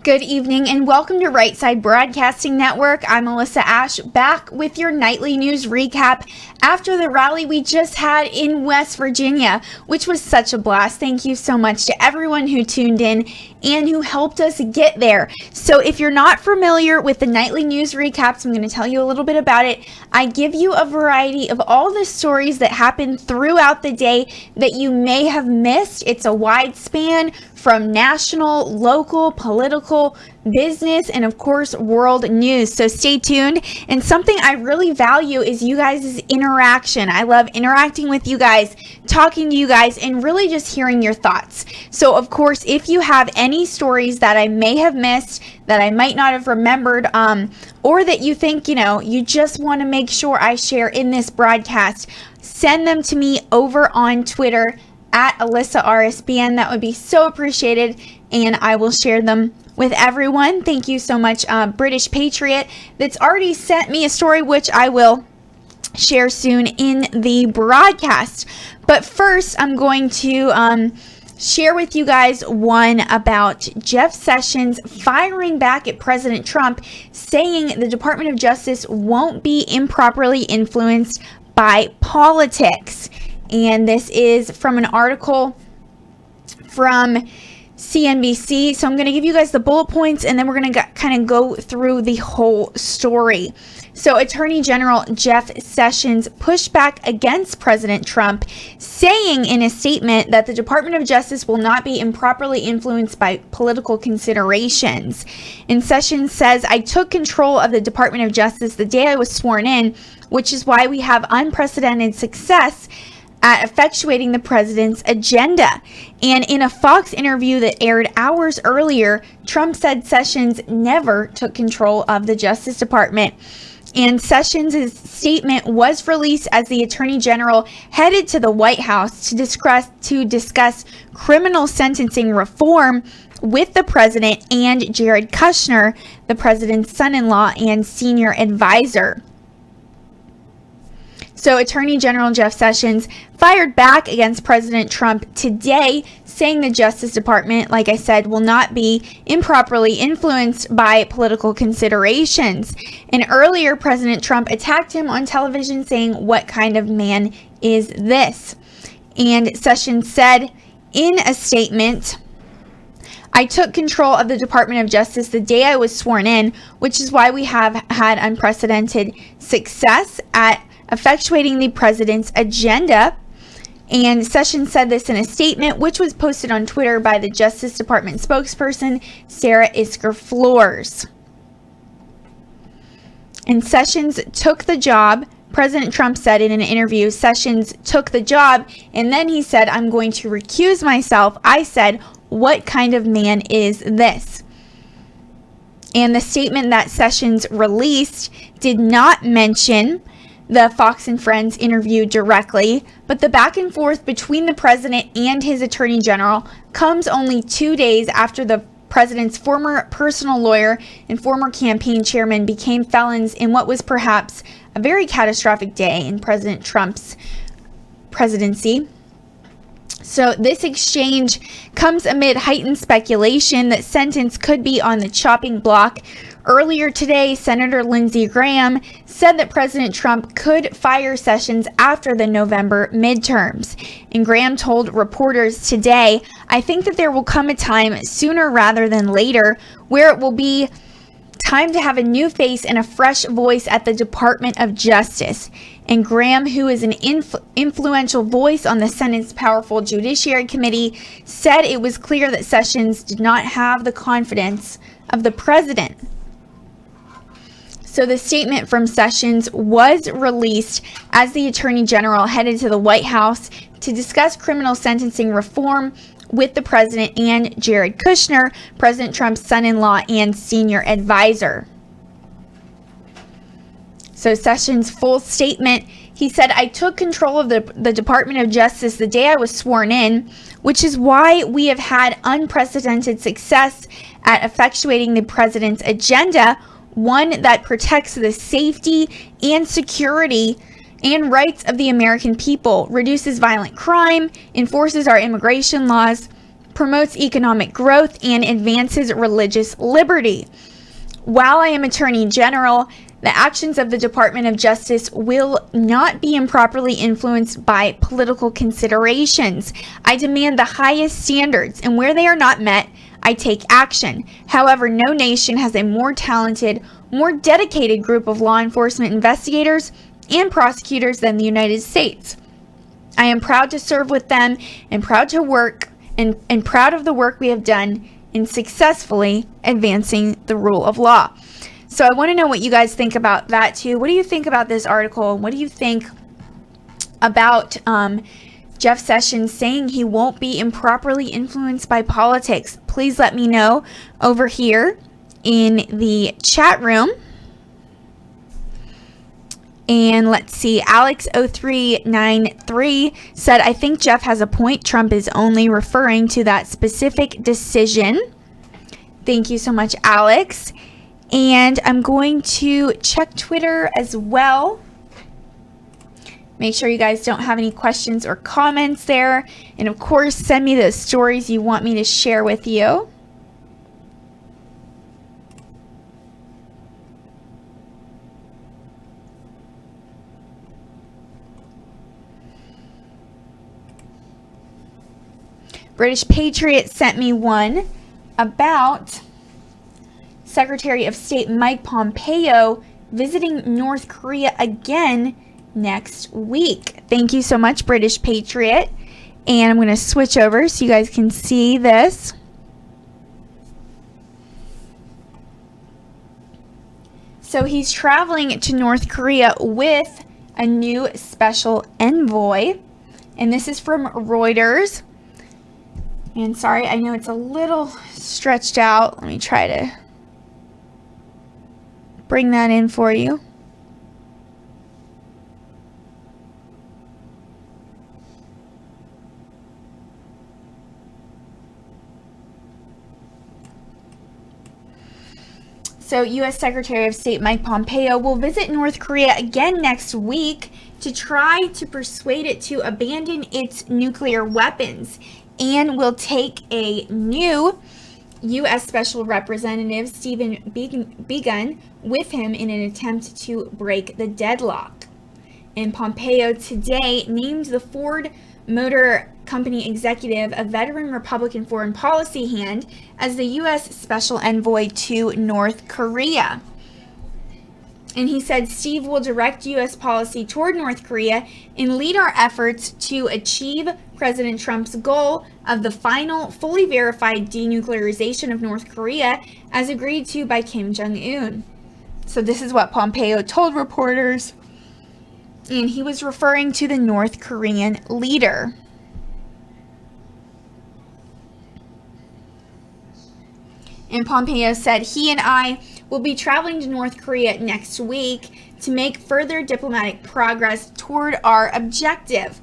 Good evening and welcome to Right Side Broadcasting Network. I'm Alyssa Ashe, back with your nightly news recap after the rally we just had in West Virginia, which was such a blast. Thank you so much to everyone who tuned in and who helped us get there. So if you're not familiar with the nightly news recaps, I'm going to tell you a little bit about it. I give you a variety of all the stories that happen throughout the day that you may have missed. It's a wide span from national, local, political, business, and of course, world news. So stay tuned. And something I really value is you guys' interaction. I love interacting with you guys, talking to you guys, and really just hearing your thoughts. So of course, if you have any stories that I may have missed, that I might not have remembered, or that you think, you just want to make sure I share in this broadcast, send them to me over on Twitter at Alyssa RSBN. That would be so appreciated, and I will share them with everyone. Thank you so much, British Patriot, that's already sent me a story, which I will share soon in the broadcast. But first, I'm going to share with you guys one about Jeff Sessions firing back at President Trump, saying the Department of Justice won't be improperly influenced by politics. And this is from an article from CNBC. So I'm going to give you guys the bullet points, and then we're going to kind of go through the whole story. So Attorney General Jeff Sessions pushed back against President Trump, saying in a statement that the Department of Justice will not be improperly influenced by political considerations. And Sessions says, "I took control of the Department of Justice the day I was sworn in, which is why we have unprecedented success at effectuating the president's agenda." And in a Fox interview that aired hours earlier, Trump said Sessions never took control of the Justice Department. And Sessions' statement was released as the Attorney General headed to the White House to discuss criminal sentencing reform with the president and Jared Kushner, the president's son-in-law and senior advisor. So Attorney General Jeff Sessions fired back against President Trump today, saying the Justice Department, like I said, will not be improperly influenced by political considerations. And earlier, President Trump attacked him on television, saying, "What kind of man is this?" And Sessions said in a statement, "I took control of the Department of Justice the day I was sworn in, which is why we have had unprecedented success at effectuating the president's agenda." And Sessions said this in a statement, which was posted on Twitter by the Justice Department spokesperson, Sarah Isker Flores. And Sessions took the job. President Trump said in an interview, Sessions took the job, and then he said, "I'm going to recuse myself. I said, what kind of man is this?" And the statement that Sessions released did not mention the Fox and Friends interview directly, but the back and forth between the president and his attorney general comes only 2 days after the president's former personal lawyer and former campaign chairman became felons in what was perhaps a very catastrophic day in President Trump's presidency. So this exchange comes amid heightened speculation that sentence could be on the chopping block. Earlier today, Senator Lindsey Graham said that President Trump could fire Sessions after the November midterms. And Graham told reporters today, "I think that there will come a time sooner rather than later where it will be time to have a new face and a fresh voice at the Department of Justice." And Graham, who is an influential voice on the Senate's powerful Judiciary Committee, said it was clear that Sessions did not have the confidence of the president. So the statement from Sessions was released as the Attorney General headed to the White House to discuss criminal sentencing reform with the president and Jared Kushner, President Trump's son-in-law and senior advisor. So Sessions' full statement, he said, "I took control of the Department of Justice the day I was sworn in, which is why we have had unprecedented success at effectuating the president's agenda, one that protects the safety and security and rights of the American people, reduces violent crime, enforces our immigration laws, promotes economic growth, and advances religious liberty. While I am Attorney General, the actions of the Department of Justice will not be improperly influenced by political considerations. I demand the highest standards, and where they are not met, I take action. However, no nation has a more talented, more dedicated group of law enforcement investigators and prosecutors than the United States. I am proud to serve with them and proud to work and proud of the work we have done in successfully advancing the rule of law. So I want to know what you guys think about that too. What do you think about this article? What do you think about Jeff Sessions saying he won't be improperly influenced by politics? Please let me know over here in the chat room. And let's see, Alex0393 said, I think Jeff has a point. Trump is only referring to that specific decision. Thank you so much, Alex. And I'm going to check Twitter as well. Make sure you guys don't have any questions or comments there. And of course, send me those stories you want me to share with you. British Patriot sent me one about Secretary of State Mike Pompeo visiting North Korea again next week. Thank you so much, British Patriot. And I'm going to switch over so you guys can see this. So he's traveling to North Korea with a new special envoy. And this is from Reuters. And sorry, I know it's a little stretched out. Let me try to bring that in for you. So, U.S. Secretary of State Mike Pompeo will visit North Korea again next week to try to persuade it to abandon its nuclear weapons, and will take a new U.S. Special Representative, Stephen Biegun, with him in an attempt to break the deadlock. And Pompeo today named the Ford Motor Company executive, a veteran Republican foreign policy hand, as the U.S. Special Envoy to North Korea. And he said Steve will direct U.S. policy toward North Korea and lead our efforts to achieve President Trump's goal of the final, fully verified denuclearization of North Korea as agreed to by Kim Jong-un. So this is what Pompeo told reporters. And he was referring to the North Korean leader. And Pompeo said he and I will be traveling to North Korea next week to make further diplomatic progress toward our objective.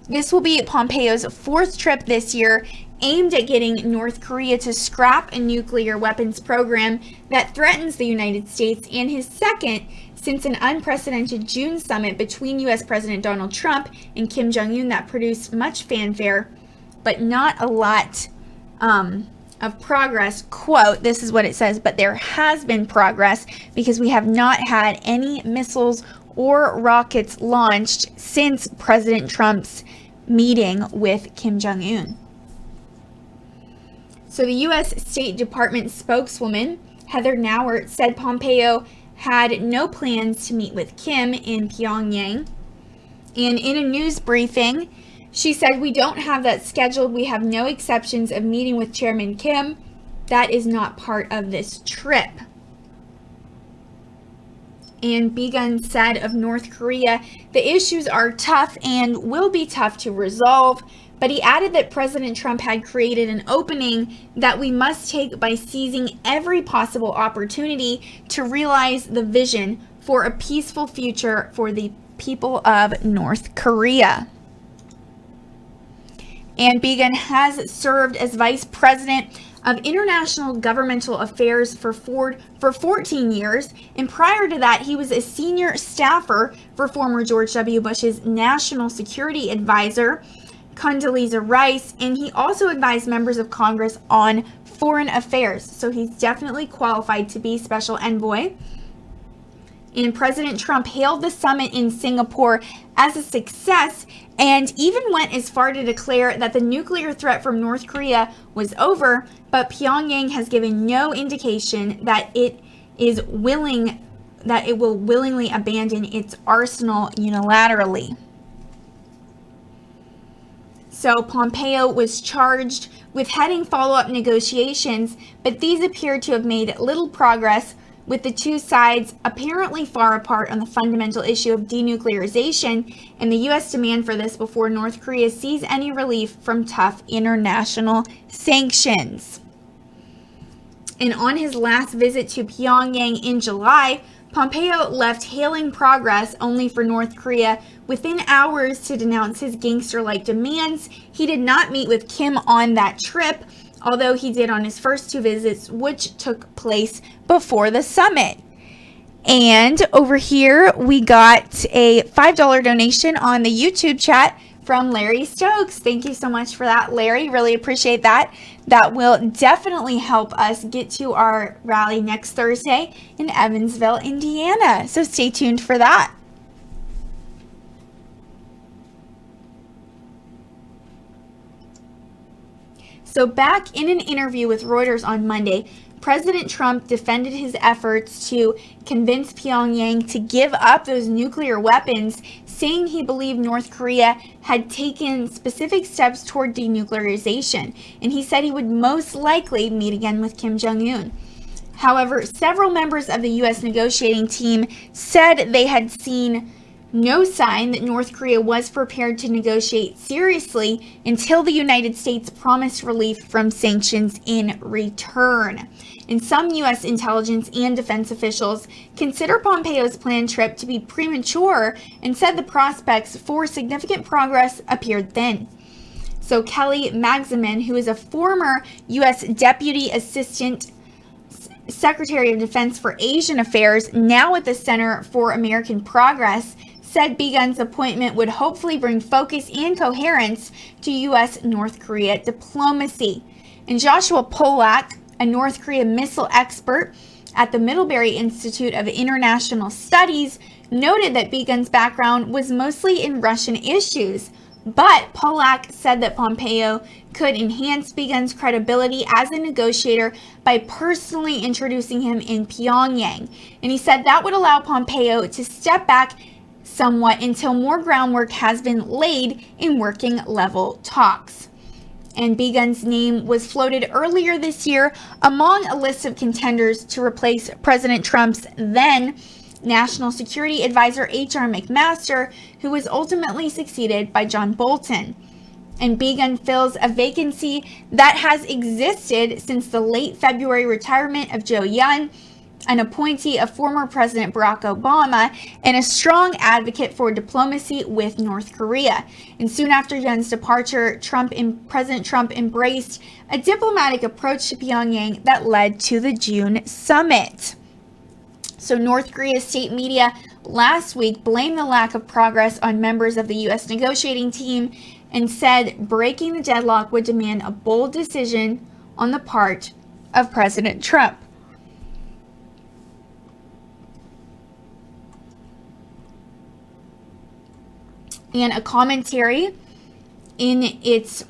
This will be Pompeo's fourth trip this year, aimed at getting North Korea to scrap a nuclear weapons program that threatens the United States, and his second since an unprecedented June summit between U.S. President Donald Trump and Kim Jong-un that produced much fanfare, but not a lot of progress. Quote, this is what it says, but there has been progress because we have not had any missiles or rockets launched since President Trump's meeting with Kim Jong-un. So the U.S. State Department spokeswoman, Heather Nauert, said Pompeo had no plans to meet with Kim in Pyongyang. And in a news briefing, she said, we don't have that scheduled. We have no exceptions of meeting with Chairman Kim. That is not part of this trip. And Biegun said of North Korea, the issues are tough and will be tough to resolve. But he added that President Trump had created an opening that we must take by seizing every possible opportunity to realize the vision for a peaceful future for the people of North Korea. And Biegun has served as Vice President of International Governmental Affairs for Ford for 14 years. And prior to that, he was a senior staffer for former George W. Bush's National Security Advisor, Condoleezza Rice, and he also advised members of Congress on foreign affairs. So he's definitely qualified to be special envoy. And President Trump hailed the summit in Singapore as a success and even went as far to declare that the nuclear threat from North Korea was over, but Pyongyang has given no indication that it will willingly abandon its arsenal unilaterally. So Pompeo was charged with heading follow-up negotiations, but these appear to have made little progress, with the two sides apparently far apart on the fundamental issue of denuclearization and the U.S. demand for this before North Korea sees any relief from tough international sanctions. And on his last visit to Pyongyang in July, Pompeo left hailing progress, only for North Korea within hours to denounce his gangster-like demands. He did not meet with Kim on that trip, although he did on his first two visits, which took place before the summit. And over here, we got a $5 donation on the YouTube chat from Larry Stokes. Thank you so much for that, Larry. Really appreciate that. That will definitely help us get to our rally next Thursday in Evansville, Indiana. So stay tuned for that. So back in an interview with Reuters on Monday, President Trump defended his efforts to convince Pyongyang to give up those nuclear weapons, saying he believed North Korea had taken specific steps toward denuclearization, and he said he would most likely meet again with Kim Jong-un. However, several members of the U.S. negotiating team said they had seen no sign that North Korea was prepared to negotiate seriously until the United States promised relief from sanctions in return. And some U.S. intelligence and defense officials consider Pompeo's planned trip to be premature and said the prospects for significant progress appeared thin. So Kelly Magsamen, who is a former U.S. Deputy Assistant Secretary of Defense for Asian Affairs, now at the Center for American Progress, said Begun's appointment would hopefully bring focus and coherence to U.S.-North Korea diplomacy. And Joshua Polak, a North Korea missile expert at the Middlebury Institute of International Studies, noted that Begun's background was mostly in Russian issues. But Polak said that Pompeo could enhance Begun's credibility as a negotiator by personally introducing him in Pyongyang. And he said that would allow Pompeo to step back somewhat until more groundwork has been laid in working level talks. And Begun's name was floated earlier this year among a list of contenders to replace President Trump's then National Security Advisor H.R. McMaster, who was ultimately succeeded by John Bolton. And Begun fills a vacancy that has existed since the late February retirement of Joe Yun, an appointee of former President Barack Obama, and a strong advocate for diplomacy with North Korea. And soon after Yun's departure, President Trump embraced a diplomatic approach to Pyongyang that led to the June summit. So North Korea's state media last week blamed the lack of progress on members of the U.S. negotiating team and said breaking the deadlock would demand a bold decision on the part of President Trump. And a commentary in its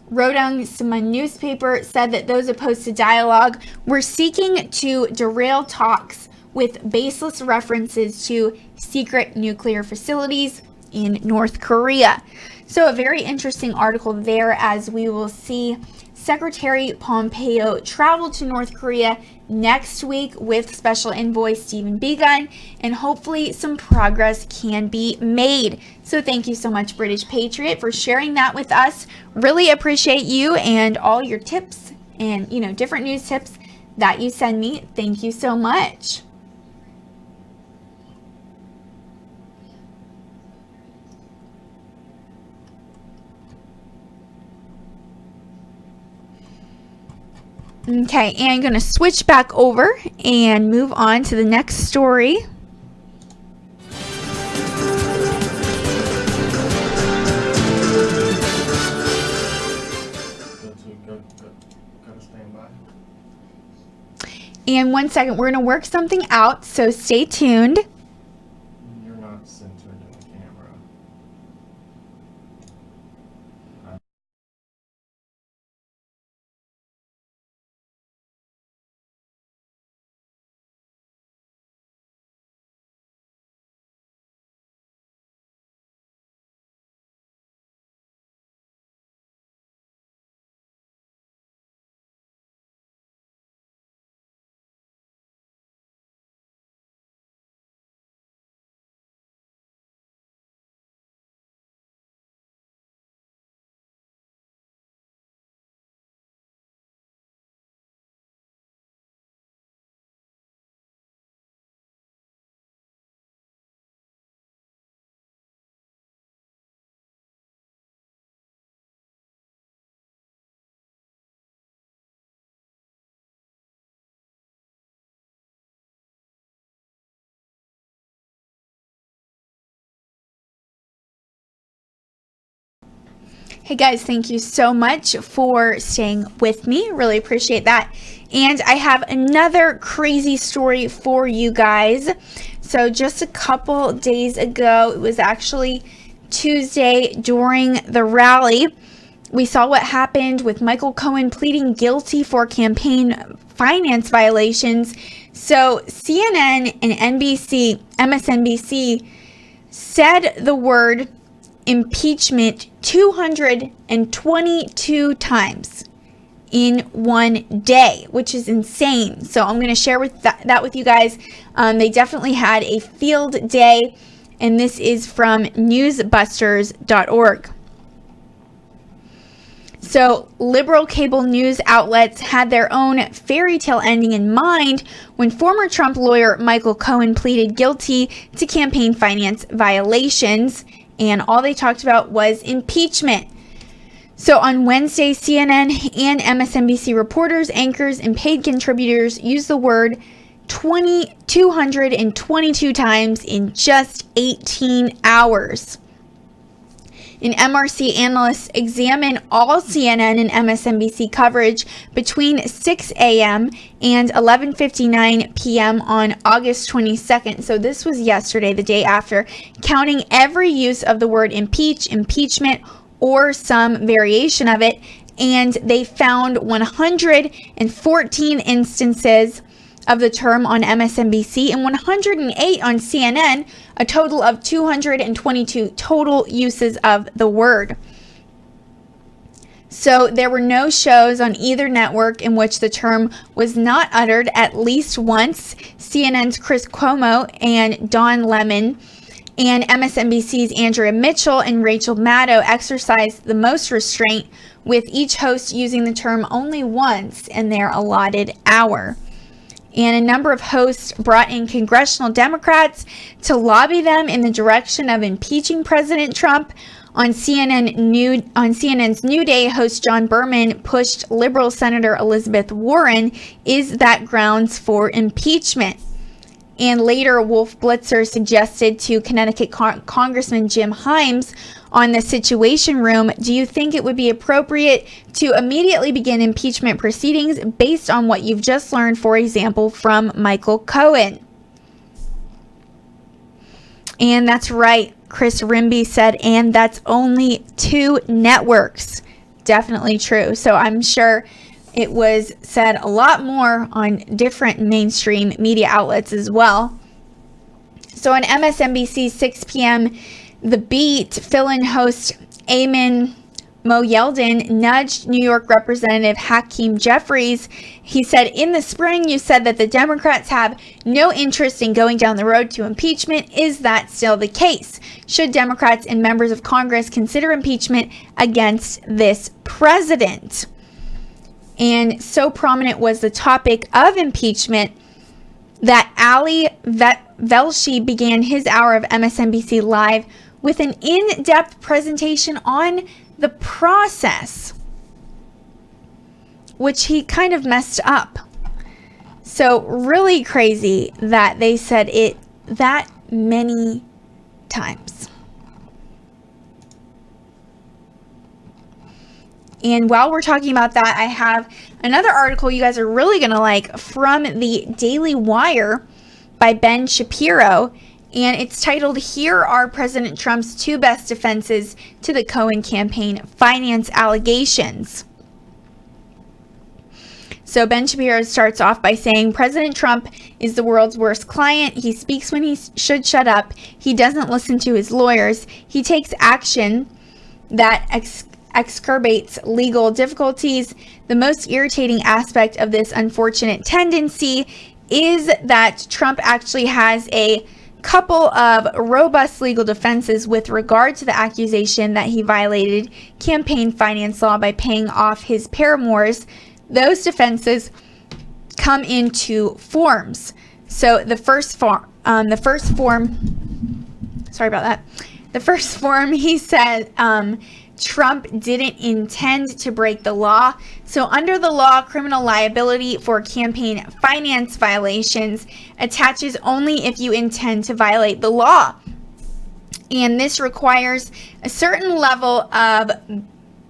Rodong Sinmun newspaper said that those opposed to dialogue were seeking to derail talks with baseless references to secret nuclear facilities in North Korea. So a very interesting article there, as we will see Secretary Pompeo travel to North Korea next week with Special Envoy Stephen Biegun, and hopefully some progress can be made. So thank you so much, British Patriot, for sharing that with us. Really appreciate you and all your tips and, different news tips that you send me. Thank you so much. Okay, and I'm going to switch back over and move on to the next story. And 1 second, we're going to work something out, so stay tuned. You're not centered in the camera. Hey guys, thank you so much for staying with me. Really appreciate that. And I have another crazy story for you guys. So just a couple days ago, it was actually Tuesday during the rally, we saw what happened with Michael Cohen pleading guilty for campaign finance violations. So CNN and MSNBC said the word impeachment 222 times in one day, which is insane. So I'm going to share that with you guys. They definitely had a field day, and this is from newsbusters.org. So liberal cable news outlets had their own fairy tale ending in mind when former Trump lawyer Michael Cohen pleaded guilty to campaign finance violations, and all they talked about was impeachment. So on Wednesday, CNN and MSNBC reporters, anchors, and paid contributors used the word 222 times in just 18 hours. An MRC analyst examined all CNN and MSNBC coverage between 6 a.m. and 11:59 p.m. on August 22nd. So this was yesterday, the day after, counting every use of the word impeach, impeachment, or some variation of it. And they found 114 instances of the term on MSNBC and 108 on CNN, a total of 222 total uses of the word. So there were no shows on either network in which the term was not uttered at least once. CNN's Chris Cuomo and Don Lemon and MSNBC's Andrea Mitchell and Rachel Maddow exercised the most restraint, with each host using the term only once in their allotted hour. And a number of hosts brought in congressional Democrats to lobby them in the direction of impeaching President Trump. On CNN's New Day, host John Berman pushed liberal Senator Elizabeth Warren, "Is that grounds for impeachment?" And later, Wolf Blitzer suggested to Connecticut Congressman Jim Himes on the Situation Room, "Do you think it would be appropriate to immediately begin impeachment proceedings based on what you've just learned, for example, from Michael Cohen?" And that's right, Chris Rimby said, and that's only 2 networks. Definitely true. So I'm sure it was said a lot more on different mainstream media outlets as well. So on MSNBC 6 p.m., The Beat fill-in host Eamon Moyeldin nudged New York Representative Hakeem Jeffries. He said, "In the spring, you said that the Democrats have no interest in going down the road to impeachment. Is that still the case? Should Democrats and members of Congress consider impeachment against this president?" And so prominent was the topic of impeachment that Ali Velshi began his hour of MSNBC Live with an in-depth presentation on the process, which he kind of messed up. So really crazy that they said it that many times. And while we're talking about that, I have another article you guys are really going to like from the Daily Wire by Ben Shapiro. And it's titled, "Here Are President Trump's Two Best Defenses to the Cohen Campaign Finance Allegations." So Ben Shapiro starts off by saying, "President Trump is the world's worst client. He speaks when he should shut up. He doesn't listen to his lawyers. He takes action that exacerbates legal difficulties. The most irritating aspect of this unfortunate tendency is that Trump actually has a couple of robust legal defenses with regard to the accusation that he violated campaign finance law by paying off his paramours. Those defenses come in two forms. So the first form, he said, Trump didn't intend to break the law. So under the law, criminal liability for campaign finance violations attaches only if you intend to violate the law. And this requires a certain level of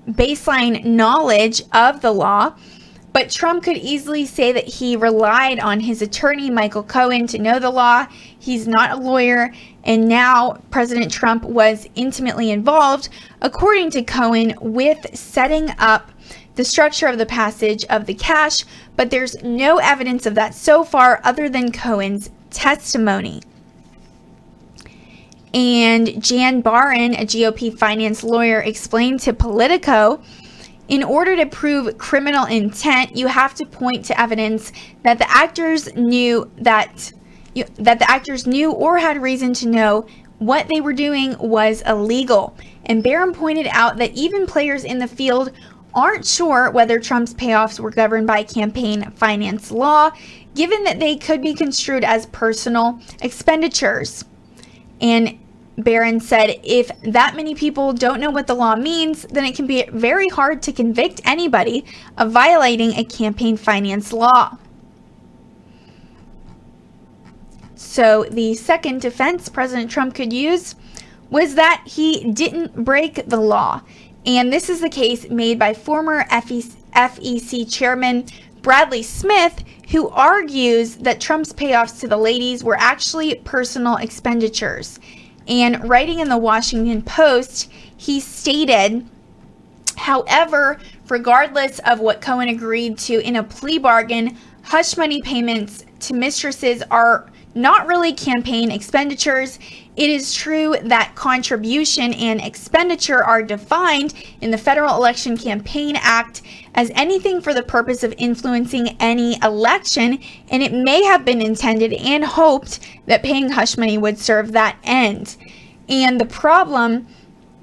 baseline knowledge of the law. But Trump could easily say that he relied on his attorney, Michael Cohen, to know the law. He's not a lawyer, and now President Trump was intimately involved, according to Cohen, with setting up the structure of the passage of the cash, but there's no evidence of that so far other than Cohen's testimony. And Jan Barron, a GOP finance lawyer, explained to Politico, in order to prove criminal intent, you have to point to evidence that the actors knew or had reason to know what they were doing was illegal. And Barron pointed out that even players in the field aren't sure whether Trump's payoffs were governed by campaign finance law, given that they could be construed as personal expenditures. And Barron said, if that many people don't know what the law means, then it can be very hard to convict anybody of violating a campaign finance law. So the second defense President Trump could use was that he didn't break the law. And this is the case made by former FEC Chairman Bradley Smith, who argues that Trump's payoffs to the ladies were actually personal expenditures. And writing in the Washington Post, he stated, however, regardless of what Cohen agreed to in a plea bargain, hush money payments to mistresses are not really campaign expenditures. It is true that contribution and expenditure are defined in the Federal Election Campaign Act as anything for the purpose of influencing any election, and it may have been intended and hoped that paying hush money would serve that end. And the problem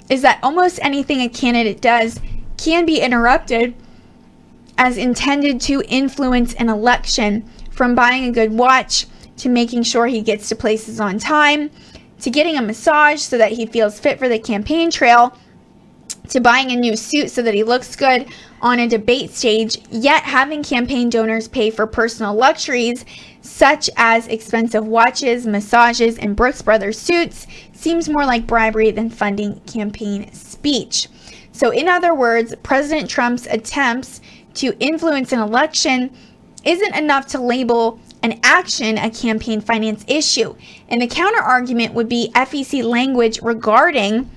is that almost anything a candidate does can be interrupted as intended to influence an election, from buying a good watch to making sure he gets to places on time, to getting a massage so that he feels fit for the campaign trail, to buying a new suit so that he looks good on a debate stage, yet having campaign donors pay for personal luxuries such as expensive watches, massages, and Brooks Brothers suits seems more like bribery than funding campaign speech. So in other words, President Trump's attempts to influence an election isn't enough to label an action a campaign finance issue. And the counter argument would be FEC language regarding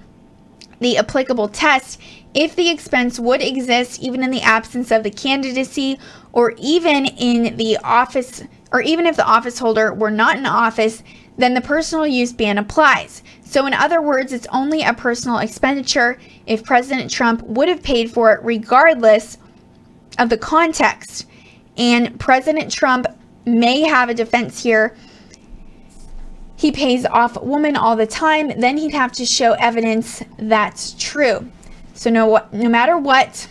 the applicable test if the expense would exist even in the absence of the candidacy, or even in the office, or even if the office holder were not in office, then the personal use ban applies. So in other words, it's only a personal expenditure if President Trump would have paid for it regardless of the context. And President Trump may have a defense here. He pays off women all the time, then he'd have to show evidence that's true. So no matter what,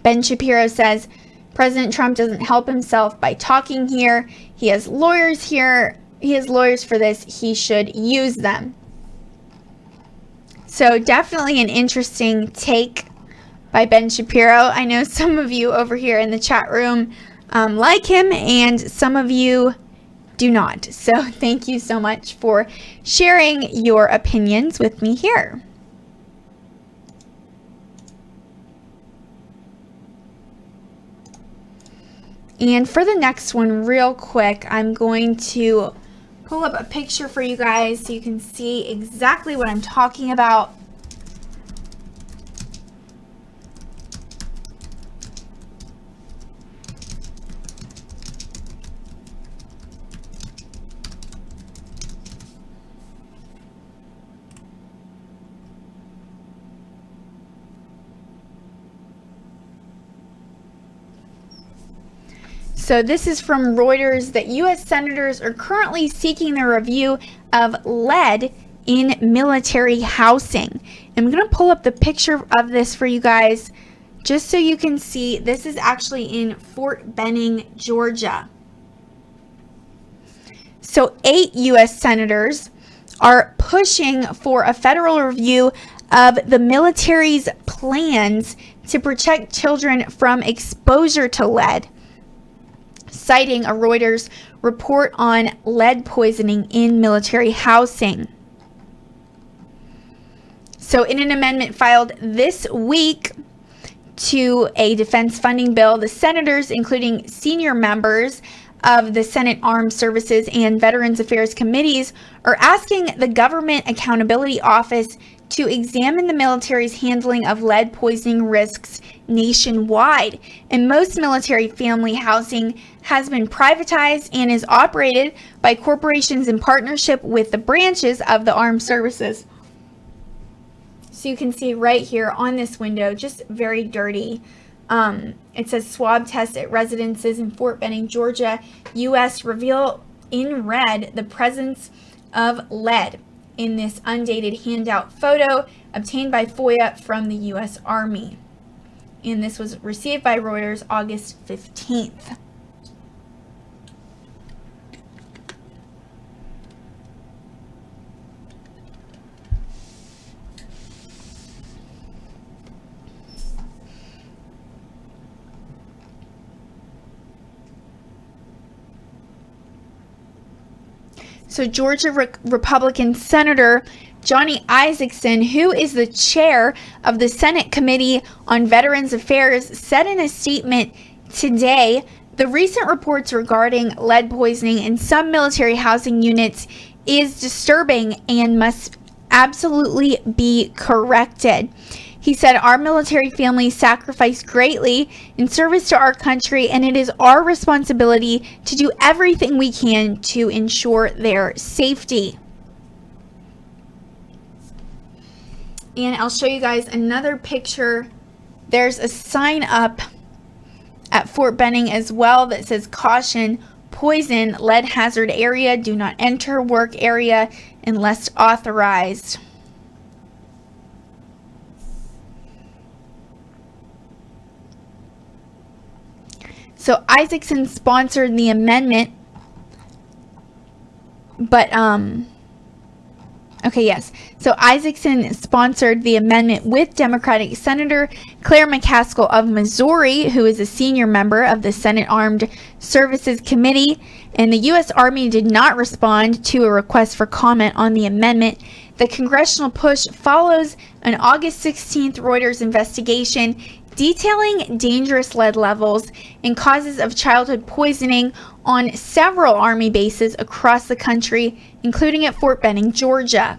Ben Shapiro says, President Trump doesn't help himself by talking here. He has lawyers here. He has lawyers for this. He should use them. So definitely an interesting take by Ben Shapiro. I know some of you over here in the chat room like him, and some of you do not. So thank you so much for sharing your opinions with me here. And for the next one, real quick, I'm going to pull up a picture for you guys so you can see exactly what I'm talking about. So this is from Reuters that U.S. senators are currently seeking the review of lead in military housing. I'm going to pull up the picture of this for you guys just so you can see. This is actually in Fort Benning, Georgia. So 8 U.S. senators are pushing for a federal review of the military's plans to protect children from exposure to lead, citing a Reuters report on lead poisoning in military housing. So in an amendment filed this week to a defense funding bill, the senators, including senior members of the Senate Armed Services and Veterans Affairs committees, are asking the Government Accountability Office to examine the military's handling of lead poisoning risks nationwide. And most military family housing has been privatized and is operated by corporations in partnership with the branches of the armed services. So you can see right here on this window, just very dirty. It says swab test at residences in Fort Benning, Georgia. U.S. reveal in red the presence of lead in this undated handout photo obtained by FOIA from the U.S. Army. And this was received by Reuters August 15th. So Georgia Republican Senator Johnny Isakson, who is the chair of the Senate Committee on Veterans Affairs, said in a statement today, the recent reports regarding lead poisoning in some military housing units is disturbing and must absolutely be corrected. He said, our military families sacrifice greatly in service to our country, and it is our responsibility to do everything we can to ensure their safety. And I'll show you guys another picture. There's a sign up at Fort Benning as well that says, caution, poison, lead hazard area, do not enter work area unless authorized. So Isakson sponsored the amendment, but So Isakson sponsored the amendment with Democratic Senator Claire McCaskill of Missouri, who is a senior member of the Senate Armed Services Committee, and the U.S. Army did not respond to a request for comment on the amendment. The congressional push follows an August 16th Reuters investigation detailing dangerous lead levels and causes of childhood poisoning on several Army bases across the country, including at Fort Benning, Georgia.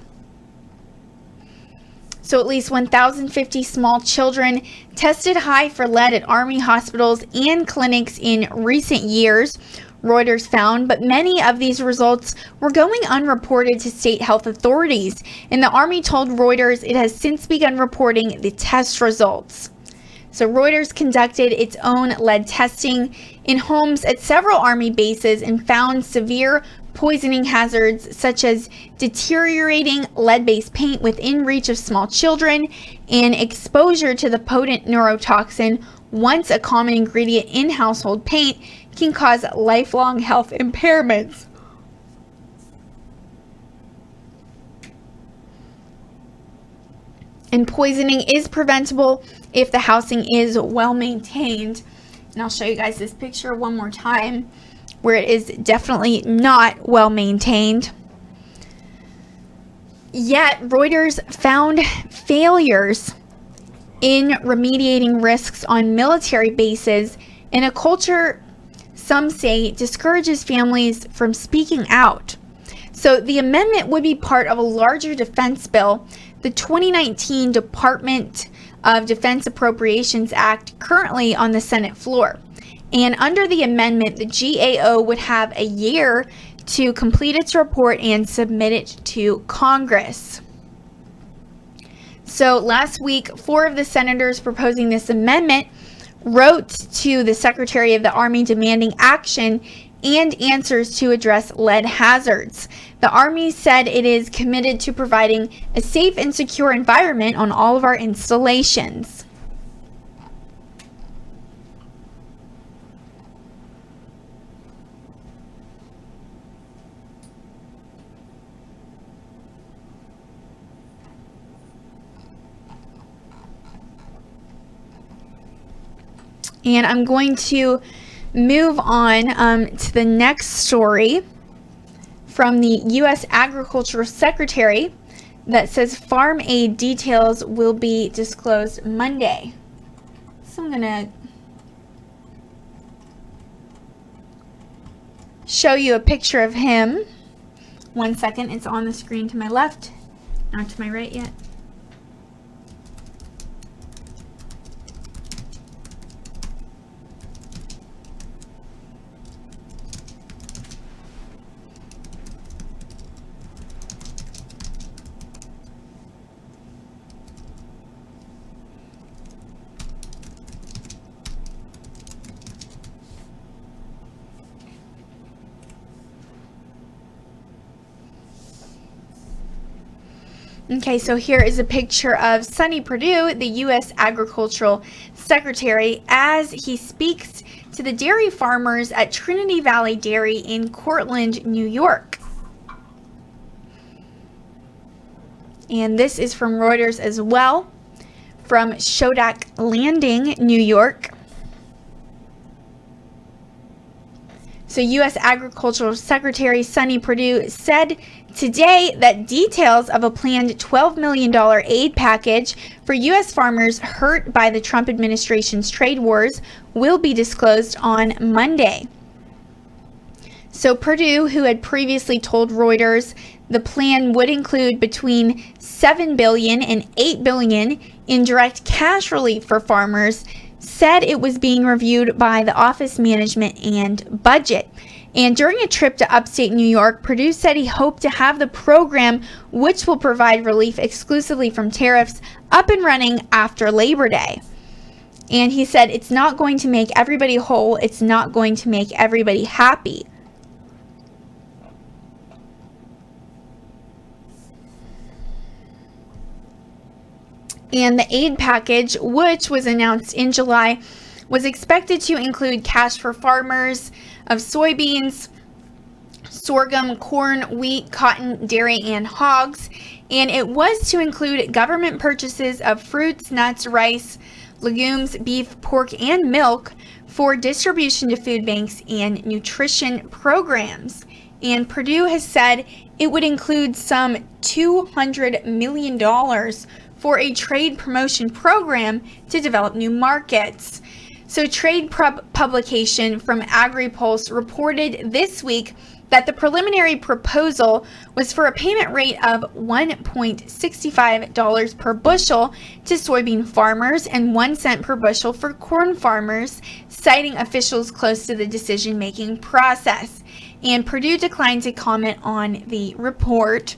So at least 1,050 small children tested high for lead at Army hospitals and clinics in recent years, Reuters found, but many of these results were going unreported to state health authorities, and the Army told Reuters it has since begun reporting the test results. So Reuters conducted its own lead testing in homes at several Army bases and found severe poisoning hazards such as deteriorating lead-based paint within reach of small children and exposure to the potent neurotoxin, once a common ingredient in household paint, can cause lifelong health impairments. And poisoning is preventable if the housing is well maintained. And I'll show you guys this picture one more time where it is definitely not well maintained. Yet Reuters found failures in remediating risks on military bases in a culture some say discourages families from speaking out. So the amendment would be part of a larger defense bill, the 2019 Department of Defense Appropriations Act, currently on the Senate floor. And under the amendment, the GAO would have a year to complete its report and submit it to Congress. So last week, 4 of the senators proposing this amendment wrote to the Secretary of the Army demanding action and answers to address lead hazards. The Army said it is committed to providing a safe and secure environment on all of our installations. And I'm going to move on to the next story from the U.S. Agriculture Secretary that says farm aid details will be disclosed Monday. So I'm going to show you a picture of him. 1 second, it's on the screen to my left, not to my right yet. Okay, so here is a picture of Sonny Perdue, the U.S. Agricultural Secretary, as he speaks to the dairy farmers at Trinity Valley Dairy in Cortland, New York. And this is from Reuters as well, from Shodak Landing, New York. So U.S. Agricultural Secretary Sonny Perdue said today that details of a planned $12 million aid package for U.S. farmers hurt by the Trump administration's trade wars will be disclosed on Monday. So Perdue, who had previously told Reuters the plan would include between $7 billion and $8 billion in direct cash relief for farmers, said it was being reviewed by the Office Management and Budget. And during a trip to upstate New York, Perdue said he hoped to have the program, which will provide relief exclusively from tariffs, up and running after Labor Day. And he said, it's not going to make everybody whole. It's not going to make everybody happy. And the aid package, which was announced in July, was expected to include cash for farmers of soybeans, sorghum, corn, wheat, cotton, dairy, and hogs. And it was to include government purchases of fruits, nuts, rice, legumes, beef, pork, and milk for distribution to food banks and nutrition programs. And Perdue has said it would include some $200 million for a trade promotion program to develop new markets. So trade publication from AgriPulse reported this week that the preliminary proposal was for a payment rate of $1.65 per bushel to soybean farmers and 1 cent per bushel for corn farmers, citing officials close to the decision-making process. And Perdue declined to comment on the report.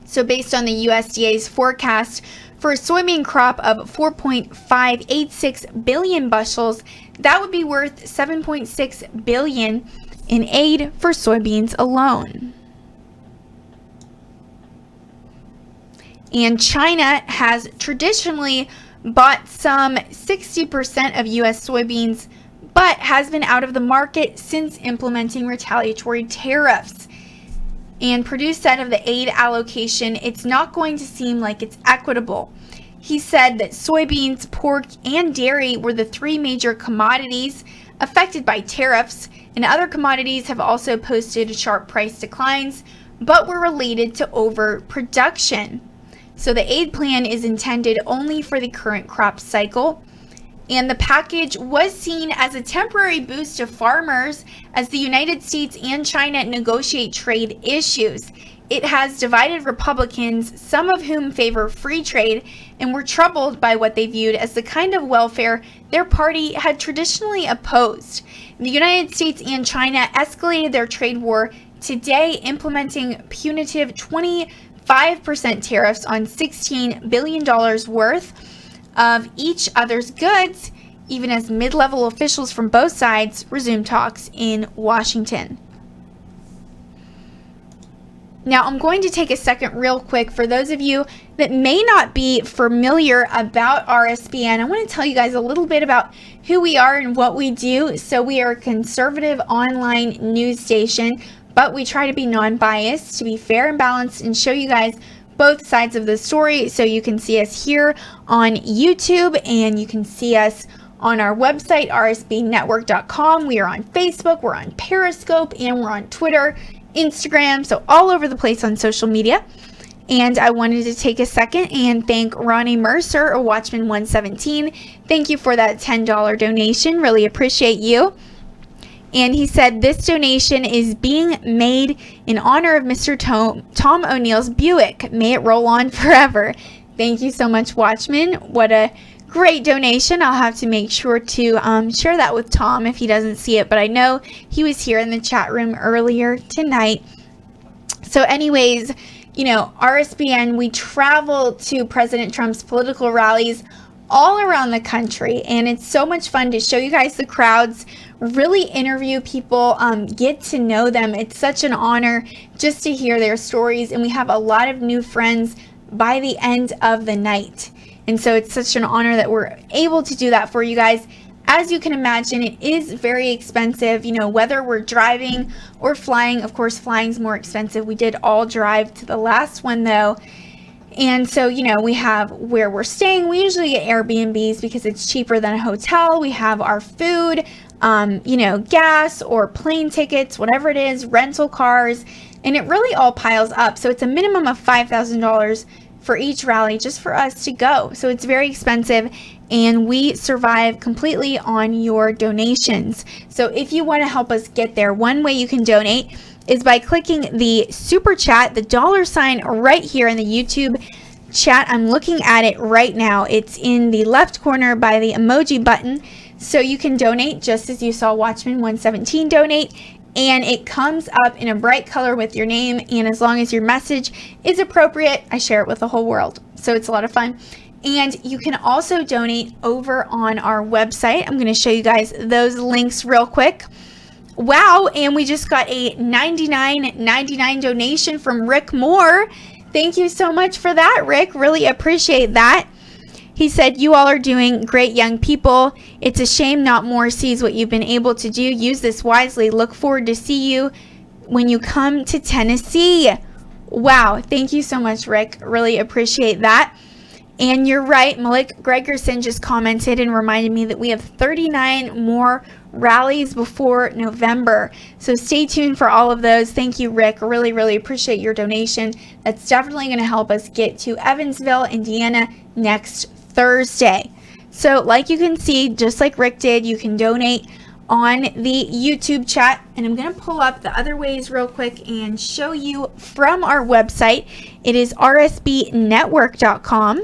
So based on the USDA's forecast for a soybean crop of 4.586 billion bushels, that would be worth $7.6 billion in aid for soybeans alone. And China has traditionally bought some 60% of U.S. soybeans, but has been out of the market since implementing retaliatory tariffs. And Perdue said of the aid allocation, it's not going to seem like it's equitable. He said that soybeans, pork, and dairy were the 3 major commodities affected by tariffs, and other commodities have also posted sharp price declines, but were related to overproduction. So the aid plan is intended only for the current crop cycle. And the package was seen as a temporary boost to farmers as the United States and China negotiate trade issues. It has divided Republicans, some of whom favor free trade, and were troubled by what they viewed as the kind of welfare their party had traditionally opposed. The United States and China escalated their trade war today, implementing punitive 25% tariffs on $16 billion worth of each other's goods, even as mid-level officials from both sides resume talks in Washington. Now, I'm going to take a second real quick for those of you that may not be familiar about RSBN. I want to tell you guys a little bit about who we are and what we do. So we are a conservative online news station, but we try to be non-biased, to be fair and balanced, and show you guys both sides of the story. So you can see us here on YouTube, and you can see us on our website, rsbnetwork.com. We are on Facebook, we're on Periscope, and we're on Twitter, Instagram, so all over the place on social media. And I wanted to take a second and thank Ronnie Mercer, a Watchman 117. Thank you for that $10 donation. Really appreciate you. And he said this donation is being made in honor of Mr. Tom O'Neill's Buick. May it roll on forever. Thank you so much, Watchman. What a great donation. I'll have to make sure to share that with Tom if he doesn't see it, but I know he was here in the chat room earlier tonight. So anyways, you know, RSBN, we travel to President Trump's political rallies all around the country, and it's so much fun to show you guys the crowds, really interview people, get to know them. It's such an honor just to hear their stories, and we have a lot of new friends by the end of the night. And so it's such an honor that we're able to do that for you guys. As you can imagine, it is very expensive, you know, whether we're driving or flying. Of course, flying's more expensive. We did all drive to the last one though. And so, you know, we have where we're staying. We usually get Airbnbs because it's cheaper than a hotel. We have our food, you know, gas or plane tickets, whatever it is, rental cars, and it really all piles up. So it's a minimum of $5,000 for each rally just for us to go. So it's very expensive, and we survive completely on your donations. So if you want to help us get there, one way you can donate is by clicking the super chat, the $sign right here in the YouTube chat. I'm looking at it right now. It's in the left corner by the emoji button. So you can donate just as you saw Watchman 117 donate, and it comes up in a bright color with your name, and as long as your message is appropriate, I share it with the whole world. So it's a lot of fun. And you can also donate over on our website. I'm going to show you guys those links real quick. Wow, and we just got a $99.99 donation from Rick Moore. Thank you so much for that, Rick. Really appreciate that. He said, you all are doing great, young people. It's a shame not more sees what you've been able to do. Use this wisely. Look forward to see you when you come to Tennessee. Wow. Thank you so much, Rick. Really appreciate that. And you're right. Malik Gregerson just commented and reminded me that we have 39 more rallies before November. So stay tuned for all of those. Thank you, Rick. Really, really appreciate your donation. That's definitely going to help us get to Evansville, Indiana next Thursday. So like you can see, just like Rick did, you can donate on the YouTube chat, and I'm going to pull up the other ways real quick and show you from our website. It is rsbnetwork.com.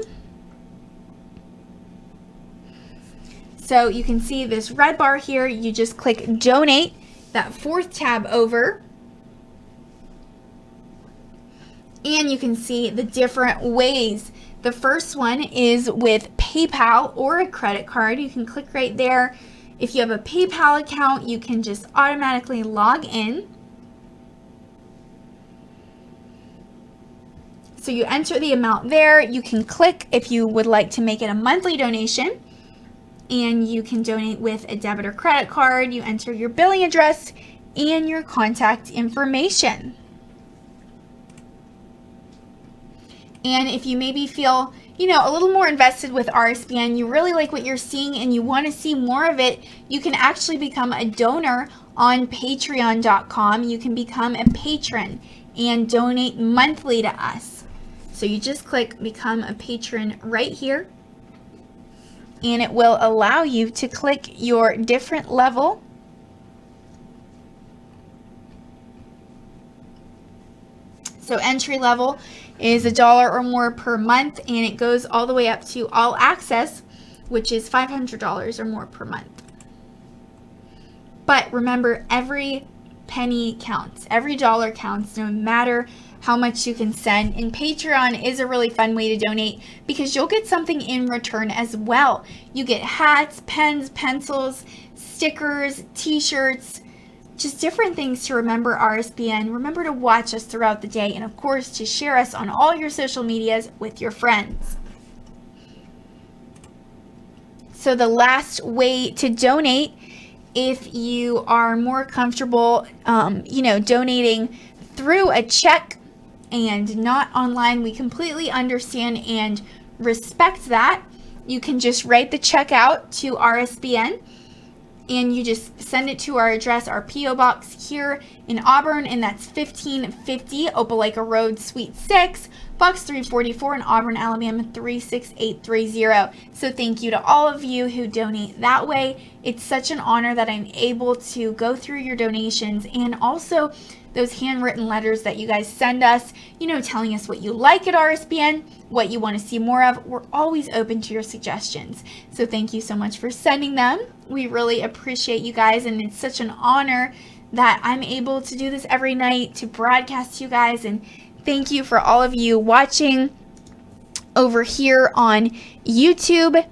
So you can see this red bar here. You just click donate, that fourth tab over, and you can see the different ways. The first one is with PayPal or a credit card. You can click right there. If you have a PayPal account, you can just automatically log in. So you enter the amount there. You can click if you would like to make it a monthly donation, and you can donate with a debit or credit card. You enter your billing address and your contact information. And if you maybe feel, you know, a little more invested with RSBN, you really like what you're seeing and you want to see more of it, you can actually become a donor on patreon.com. You can become a patron and donate monthly to us. So you just click become a patron right here. and it will allow you to click your different level. So entry level is $1 or more per month, and it goes all the way up to all access, which is $500 or more per month. But remember, every penny counts. Every dollar counts, no matter how much you can send. And Patreon is a really fun way to donate because you'll get something in return as well. You get hats, pens, pencils, stickers, t-shirts, just different things to remember RSBN. Remember to watch us throughout the day, and of course to share us on all your social medias with your friends. So the last way to donate, if you are more comfortable, donating through a check and not online, we completely understand and respect that. You can just write the check out to RSBN, and you just send it to our address, our P.O. Box here in Auburn, and that's 1550 Opelika Road, Suite 6, Box 344 in Auburn, Alabama 36830. So thank you to all of you who donate that way. It's such an honor that I'm able to go through your donations, and also those handwritten letters that you guys send us, telling us what you like at RSBN, what you want to see more of. We're always open to your suggestions. So thank you so much for sending them. We really appreciate you guys, and it's such an honor that I'm able to do this every night to broadcast to you guys. And thank you for all of you watching over here on YouTube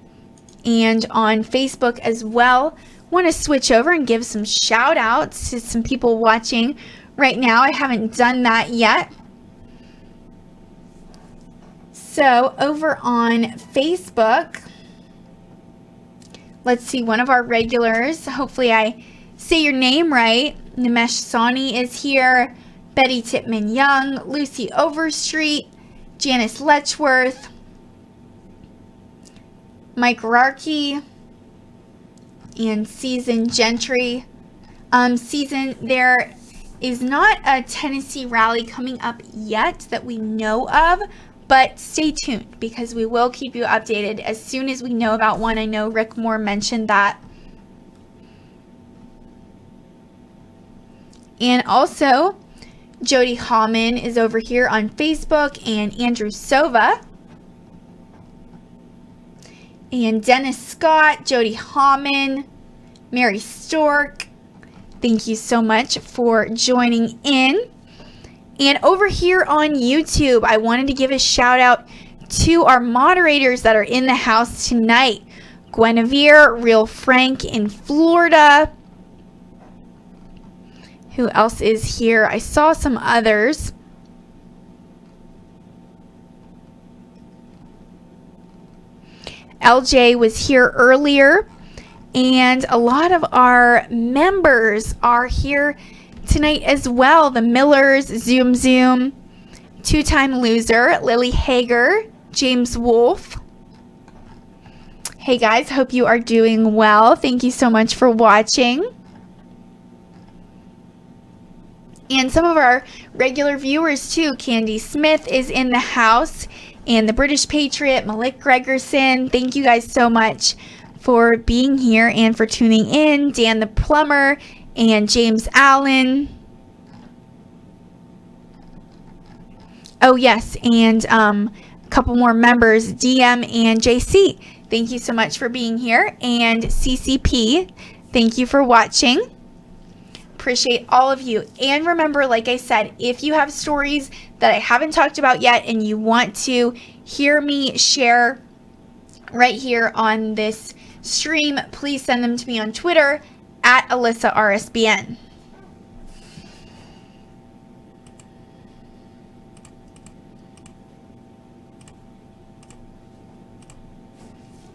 and on Facebook as well. Want to switch over and give some shout outs to some people watching right now. I haven't done that yet. So over on Facebook, let's see, one of our regulars, hopefully I say your name right, Nimesh Sani is here, Betty Titman Young, Lucy Overstreet, Janice Letchworth, Mike Rarkey, and Season Gentry. Season, there is not a Tennessee rally coming up yet that we know of, but stay tuned because we will keep you updated as soon as we know about one. I know Rick Moore mentioned that. And also, Jody Hallman is over here on Facebook, and Andrew Sova, and Dennis Scott, Jody Hallman, Mary Stork. Thank you so much for joining in. And over here on YouTube, I wanted to give a shout out to our moderators that are in the house tonight. Guinevere, Real Frank in Florida. Who else is here? I saw some others. LJ was here earlier. And a lot of our members are here tonight as well. The Millers, Zoom, Two-Time Loser, Lily Hager, James Wolfe. Hey guys, hope you are doing well. Thank you so much for watching. And some of our regular viewers too. Candy Smith is in the house, and the British Patriot, Malik Gregerson. Thank you guys so much for being here and for tuning in. Dan the Plumber and James Allen. Oh yes, and a couple more members, DM and JC. Thank you so much for being here. And CCP, thank you for watching. Appreciate all of you. And remember, like I said, if you have stories that I haven't talked about yet and you want to hear me share right here on this stream, please send them to me on Twitter at Alyssa RSBN.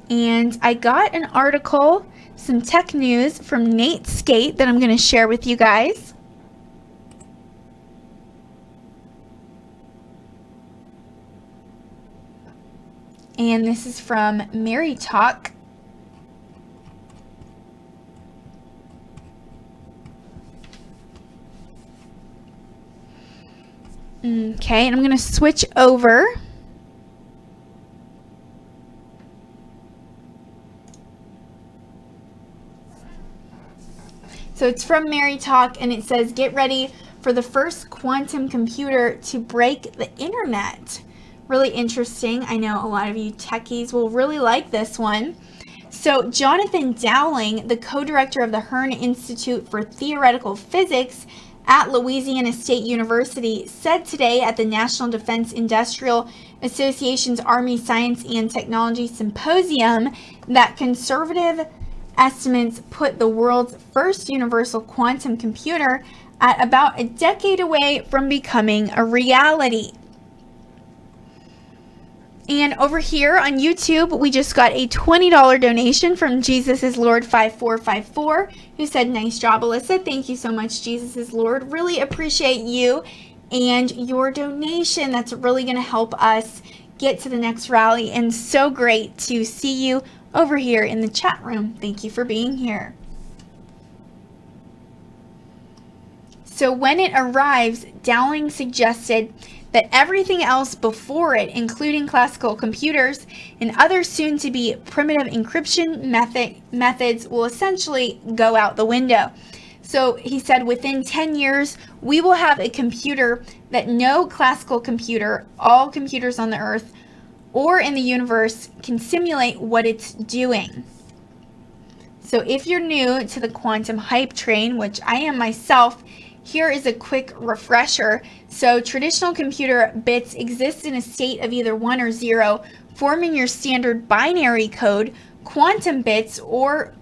And I got an article, some tech news from Nate Skate that I'm going to share with you guys. And this is from Mary Talk. Okay, and I'm going to switch over. So it's from Mary Talk, and it says, get ready for the first quantum computer to break the internet. Really interesting. I know a lot of you techies will really like this one. So Jonathan Dowling, the co-director of the Hearn Institute for Theoretical Physics at Louisiana State University, said today at the National Defense Industrial Association's Army Science and Technology Symposium that conservative estimates put the world's first universal quantum computer at about a decade away from becoming a reality. And over here on YouTube, we just got a $20 donation from Jesus is Lord 5454, who said, nice job, Alyssa. Thank you so much, Jesus is Lord. Really appreciate you and your donation. That's really going to help us get to the next rally. And so great to see you over here in the chat room. Thank you for being here. So when it arrives, Dowling suggested that everything else before it, including classical computers and other soon-to-be primitive encryption methods, will essentially go out the window. So he said within 10 years, we will have a computer that no classical computer, all computers on the earth or in the universe, can simulate what it's doing. So if you're new to the quantum hype train, which I am myself, here is a quick refresher. So traditional computer bits exist in a state of either 1 or 0, forming your standard binary code. Quantum bits, or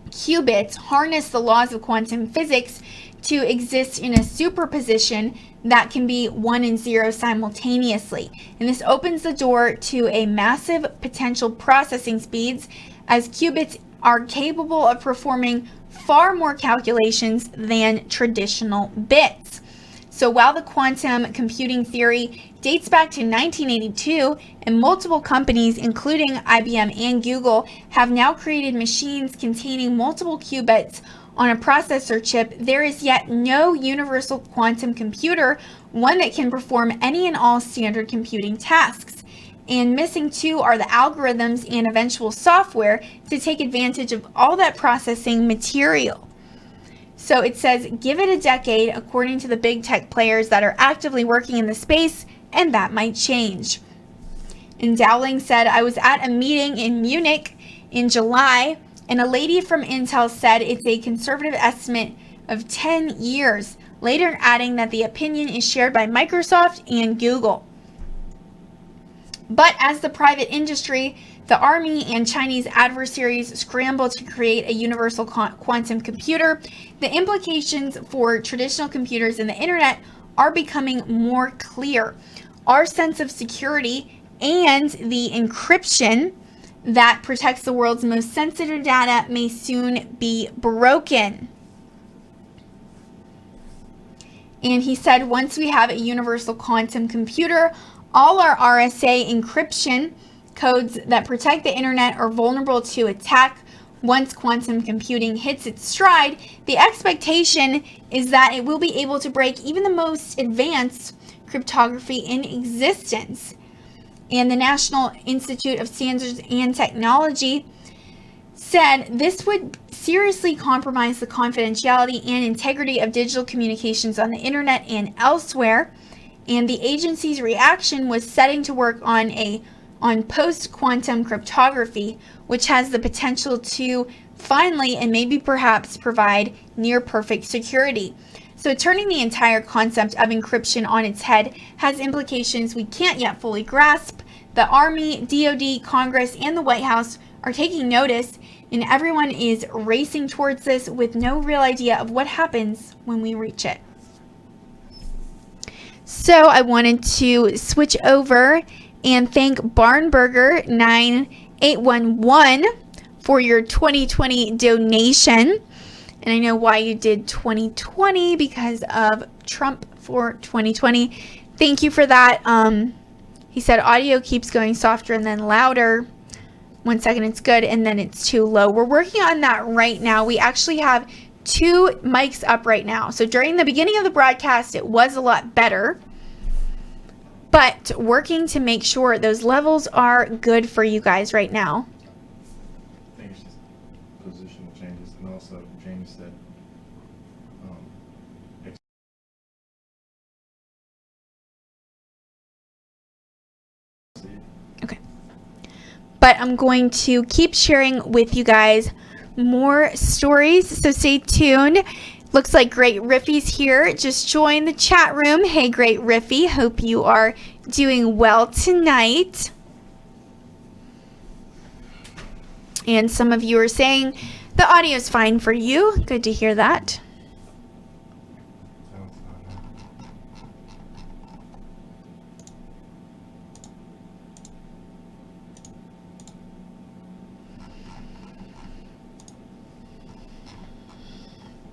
qubits, harness the laws of quantum physics to exist in a superposition that can be 1 and 0 simultaneously. And this opens the door to a massive potential processing speeds, as qubits are capable of performing far more calculations than traditional bits. So while the quantum computing theory dates back to 1982, and multiple companies, including IBM and Google, have now created machines containing multiple qubits on a processor chip, there is yet no universal quantum computer, one that can perform any and all standard computing tasks. And missing too are the algorithms and eventual software to take advantage of all that processing material. So it says, give it a decade, according to the big tech players that are actively working in the space, and that might change. And Dowling said, I was at a meeting in Munich in July, and a lady from Intel said it's a conservative estimate of 10 years, later adding that the opinion is shared by Microsoft and Google. But as the private industry, the Army, and Chinese adversaries scramble to create a universal quantum computer, the implications for traditional computers and the internet are becoming more clear. Our sense of security and the encryption that protects the world's most sensitive data may soon be broken. And he said, once we have a universal quantum computer, all our RSA encryption codes that protect the internet are vulnerable to attack. Once quantum computing hits its stride, the expectation is that it will be able to break even the most advanced cryptography in existence. And the National Institute of Standards and Technology said this would seriously compromise the confidentiality and integrity of digital communications on the internet and elsewhere. And the agency's reaction was setting to work on post-quantum cryptography, which has the potential to finally and maybe perhaps provide near-perfect security. So turning the entire concept of encryption on its head has implications we can't yet fully grasp. The Army, DoD, Congress, and the White House are taking notice, and everyone is racing towards this with no real idea of what happens when we reach it. So I wanted to switch over and thank Barnburger 9811 for your 2020 donation. And I know why you did 2020, because of Trump for 2020. Thank you for that. He said audio keeps going softer and then louder. 1 second, it's good, and then it's too low. We're working on that right now. We actually have 2 mics up right now. So during the beginning of the broadcast, it was a lot better. But working to make sure those levels are good for you guys right now. I think it's just positional changes, and also James said but I'm going to keep sharing with you guys more stories, so stay tuned. Looks like Great Riffy's here. Just join the chat room. Hey, Great Riffy. Hope you are doing well tonight. And some of you are saying the audio is fine for you. Good to hear that.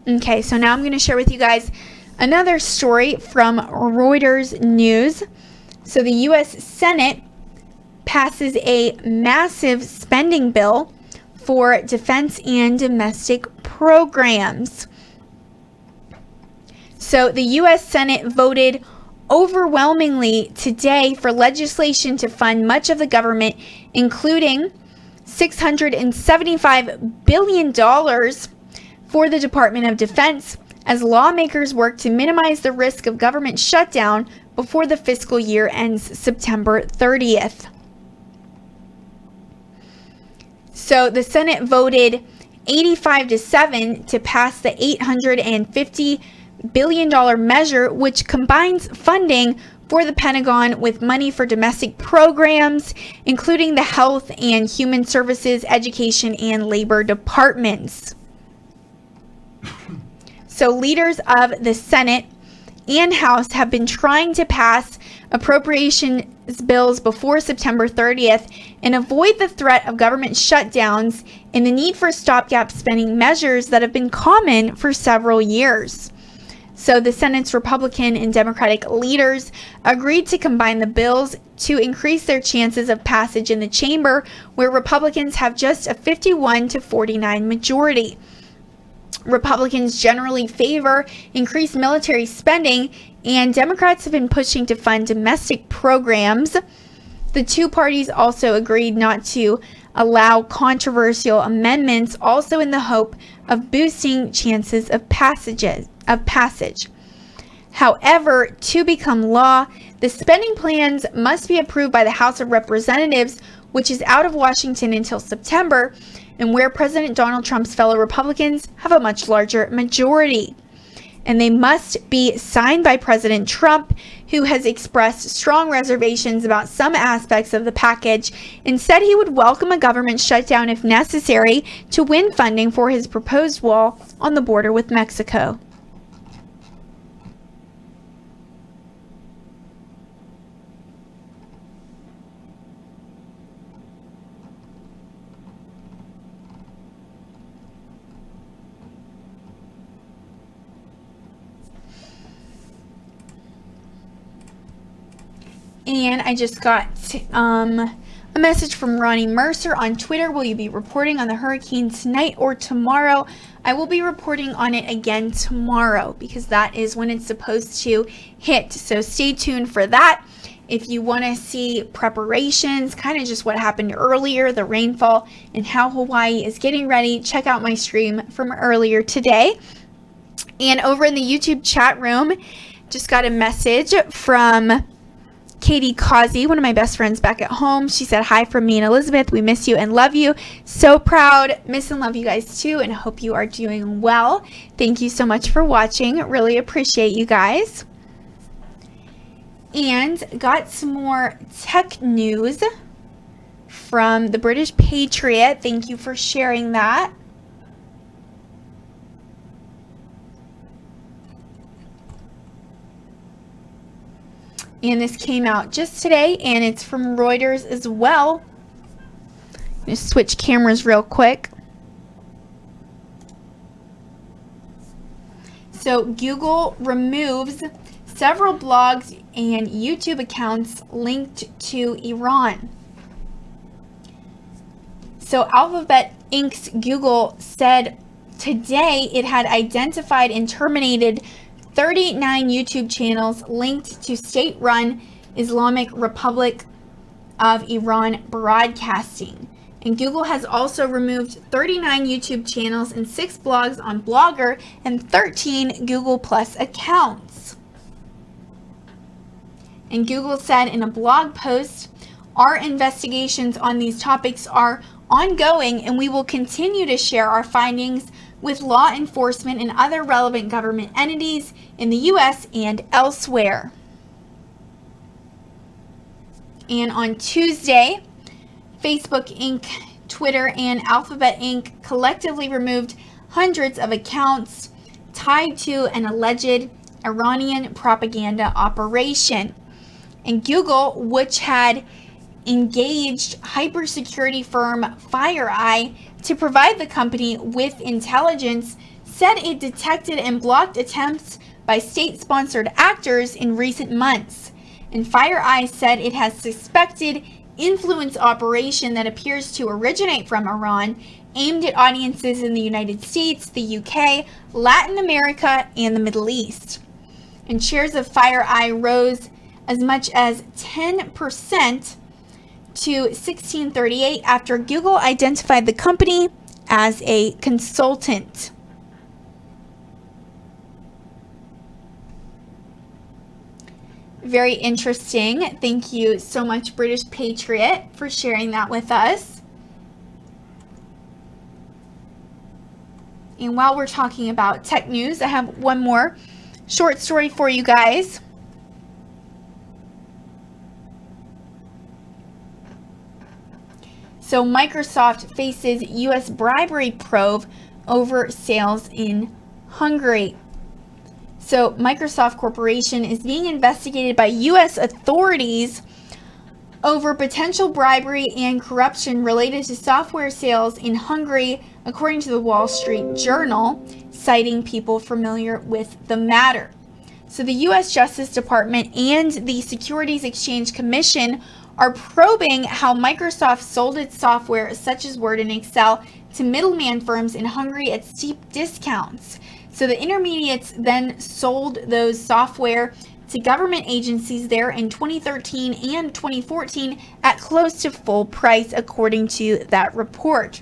Okay, so now I'm going to share with you guys another story from Reuters News. So the U.S. Senate passes a massive spending bill for defense and domestic programs. So the U.S. Senate voted overwhelmingly today for legislation to fund much of the government, including $675 billion for the Department of Defense, as lawmakers work to minimize the risk of government shutdown before the fiscal year ends September 30th. So the Senate voted 85-7 to pass the $850 billion measure, which combines funding for the Pentagon with money for domestic programs, including the Health and Human Services, Education, and Labor departments. So leaders of the Senate and House have been trying to pass appropriations bills before September 30th and avoid the threat of government shutdowns and the need for stopgap spending measures that have been common for several years. So the Senate's Republican and Democratic leaders agreed to combine the bills to increase their chances of passage in the chamber, where Republicans have just a 51-49 majority. Republicans generally favor increased military spending, and Democrats have been pushing to fund domestic programs. The two parties also agreed not to allow controversial amendments, also in the hope of boosting chances of passage. However, to become law, the spending plans must be approved by the House of Representatives, which is out of Washington until September, and where President Donald Trump's fellow Republicans have a much larger majority. And they must be signed by President Trump, who has expressed strong reservations about some aspects of the package and said he would welcome a government shutdown if necessary to win funding for his proposed wall on the border with Mexico. And I just got a message from Ronnie Mercer on Twitter. Will you be reporting on the hurricane tonight or tomorrow? I will be reporting on it again tomorrow because that is when it's supposed to hit. So stay tuned for that. If you want to see preparations, kind of just what happened earlier, the rainfall, and how Hawaii is getting ready, check out my stream from earlier today. And over in the YouTube chat room, just got a message from Katie Causey, one of my best friends back at home. She said, hi from me and Elizabeth. We miss you and love you. So proud. Miss and love you guys too, and hope you are doing well. Thank you so much for watching. Really appreciate you guys. And got some more tech news from the British Patriot. Thank you for sharing that. And this came out just today, and it's from Reuters as well. I'm going to switch cameras real quick. So Google removes several blogs and YouTube accounts linked to Iran. So Alphabet Inc.'s Google said today it had identified and terminated 39 YouTube channels linked to state-run Islamic Republic of Iran broadcasting. And Google has also removed 39 YouTube channels and 6 blogs on Blogger and 13 Google Plus accounts. And Google said in a blog post, Our investigations on these topics are ongoing, and we will continue to share our findings with law enforcement and other relevant government entities in the U.S. and elsewhere. And on Tuesday, Facebook Inc., Twitter, and Alphabet Inc. collectively removed hundreds of accounts tied to an alleged Iranian propaganda operation. And Google, which had engaged cybersecurity firm FireEye to provide the company with intelligence, said it detected and blocked attempts by state-sponsored actors in recent months. And FireEye said it has suspected influence operation that appears to originate from Iran, aimed at audiences in the United States, the UK, Latin America, and the Middle East. And shares of FireEye rose as much as 10% to $16.38 after Google identified the company as a consultant. Very interesting. Thank you so much, British Patriot, for sharing that with us. And while we're talking about tech news, I have one more short story for you guys. So Microsoft faces U.S. bribery probe over sales in Hungary. So Microsoft Corporation is being investigated by U.S. authorities over potential bribery and corruption related to software sales in Hungary, according to the Wall Street Journal, citing people familiar with the matter. So the U.S. Justice Department and the Securities Exchange Commission are probing how Microsoft sold its software, such as Word and Excel, to middleman firms in Hungary at steep discounts. So the intermediates then sold those software to government agencies there in 2013 and 2014 at close to full price, according to that report.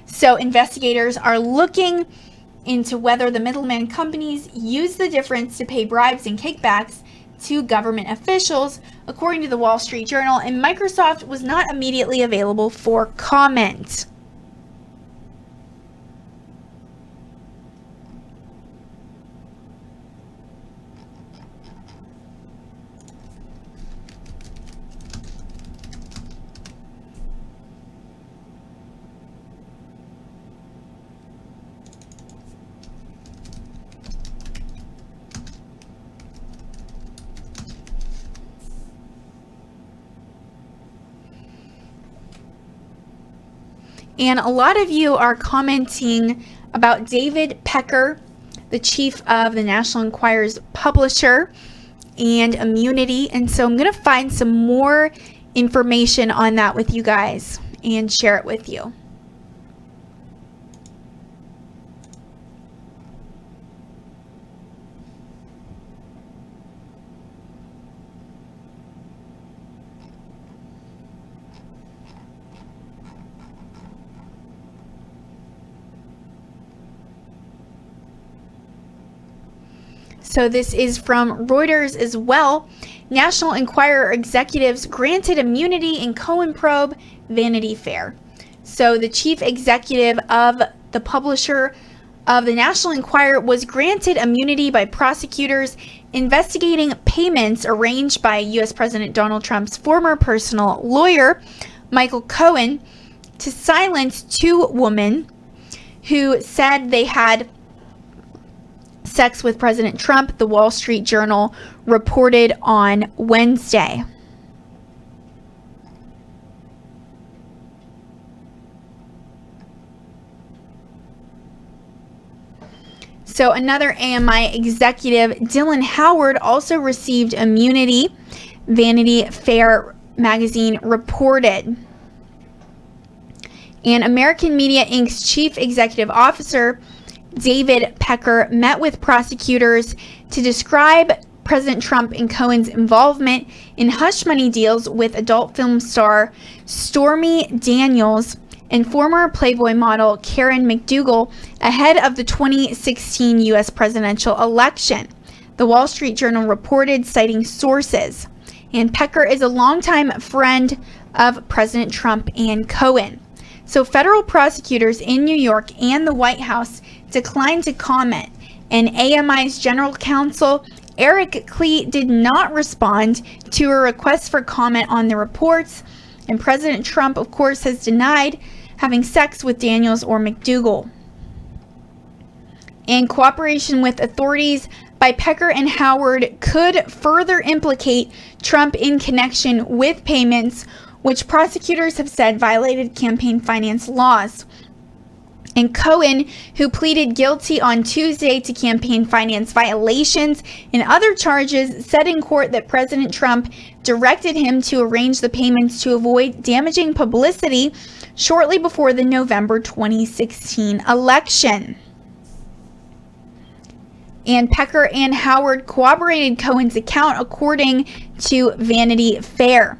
So investigators are looking into whether the middleman companies use the difference to pay bribes and kickbacks to government officials, according to the Wall Street Journal, and Microsoft was not immediately available for comment. And a lot of you are commenting about David Pecker, the chief of the National Enquirer's publisher, and immunity. And so I'm going to find some more information on that with you guys and share it with you. So this is from Reuters as well. National Enquirer executives granted immunity in Cohen probe Vanity Fair. So the chief executive of the publisher of the National Enquirer was granted immunity by prosecutors investigating payments arranged by U.S. President Donald Trump's former personal lawyer, Michael Cohen, to silence two women who said they had sex with President Trump, the Wall Street Journal reported on Wednesday. So another AMI executive, Dylan Howard, also received immunity, Vanity Fair magazine reported. And American Media Inc.'s chief executive officer, David Pecker, met with prosecutors to describe President Trump and Cohen's involvement in hush money deals with adult film star Stormy Daniels and former Playboy model Karen McDougal ahead of the 2016 U.S. presidential election. The Wall Street Journal reported, citing sources. And Pecker is a longtime friend of President Trump and Cohen. So federal prosecutors in New York and the White House declined to comment, and AMI's general counsel Eric Klee did not respond to a request for comment on the reports, and President Trump, of course, has denied having sex with Daniels or McDougal. And cooperation with authorities by Pecker and Howard could further implicate Trump in connection with payments, which prosecutors have said violated campaign finance laws. And Cohen, who pleaded guilty on Tuesday to campaign finance violations and other charges, said in court that President Trump directed him to arrange the payments to avoid damaging publicity shortly before the November 2016 election. And Pecker and Howard corroborated Cohen's account according to Vanity Fair.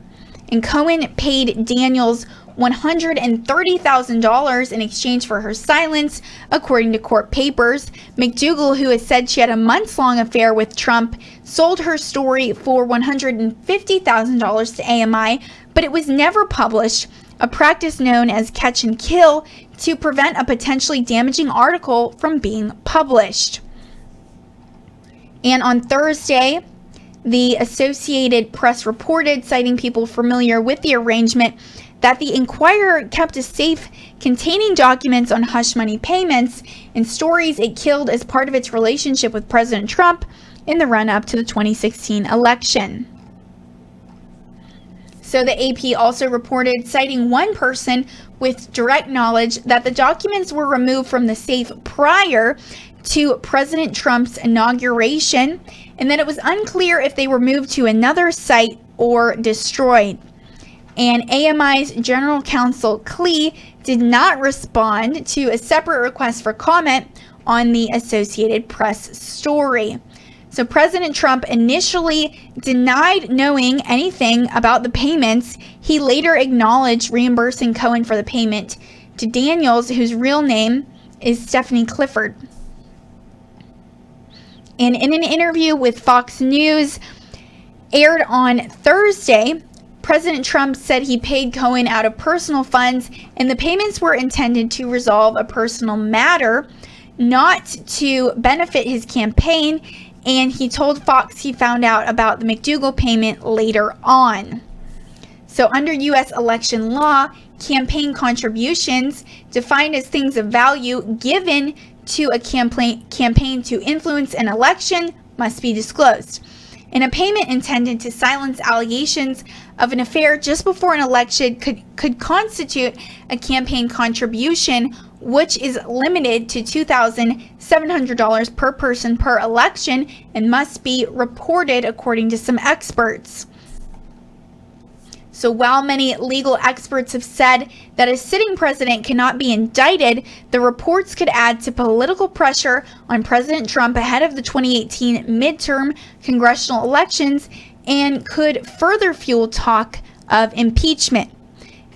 And Cohen paid Daniels $130,000 in exchange for her silence, according to court papers. McDougal, who has said she had a months-long affair with Trump, sold her story for $150,000 to AMI, but it was never published, a practice known as catch and kill to prevent a potentially damaging article from being published. And on Thursday, the Associated Press reported, citing people familiar with the arrangement, that the Inquirer kept a safe containing documents on hush money payments and stories it killed as part of its relationship with President Trump in the run-up to the 2016 election. So the AP also reported, citing one person with direct knowledge, that the documents were removed from the safe prior to President Trump's inauguration, and that it was unclear if they were moved to another site or destroyed. And AMI's general counsel Klee did not respond to a separate request for comment on the Associated Press story. So President Trump initially denied knowing anything about the payments. He later acknowledged reimbursing Cohen for the payment to Daniels, whose real name is Stephanie Clifford. And in an interview with Fox News, aired on Thursday, President Trump said he paid Cohen out of personal funds, and the payments were intended to resolve a personal matter, not to benefit his campaign, and he told Fox he found out about the McDougal payment later on. So under U.S. election law, campaign contributions, defined as things of value given to a campaign to influence an election, must be disclosed. And a payment intended to silence allegations of an affair just before an election could constitute a campaign contribution, which is limited to $2,700 per person per election and must be reported, according to some experts. So while many legal experts have said that a sitting president cannot be indicted, the reports could add to political pressure on President Trump ahead of the 2018 midterm congressional elections and could further fuel talk of impeachment.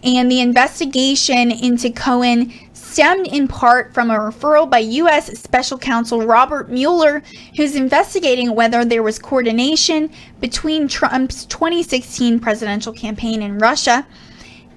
And the investigation into Cohen stemmed in part from a referral by U.S. Special Counsel Robert Mueller, who's investigating whether there was coordination between Trump's 2016 presidential campaign and Russia.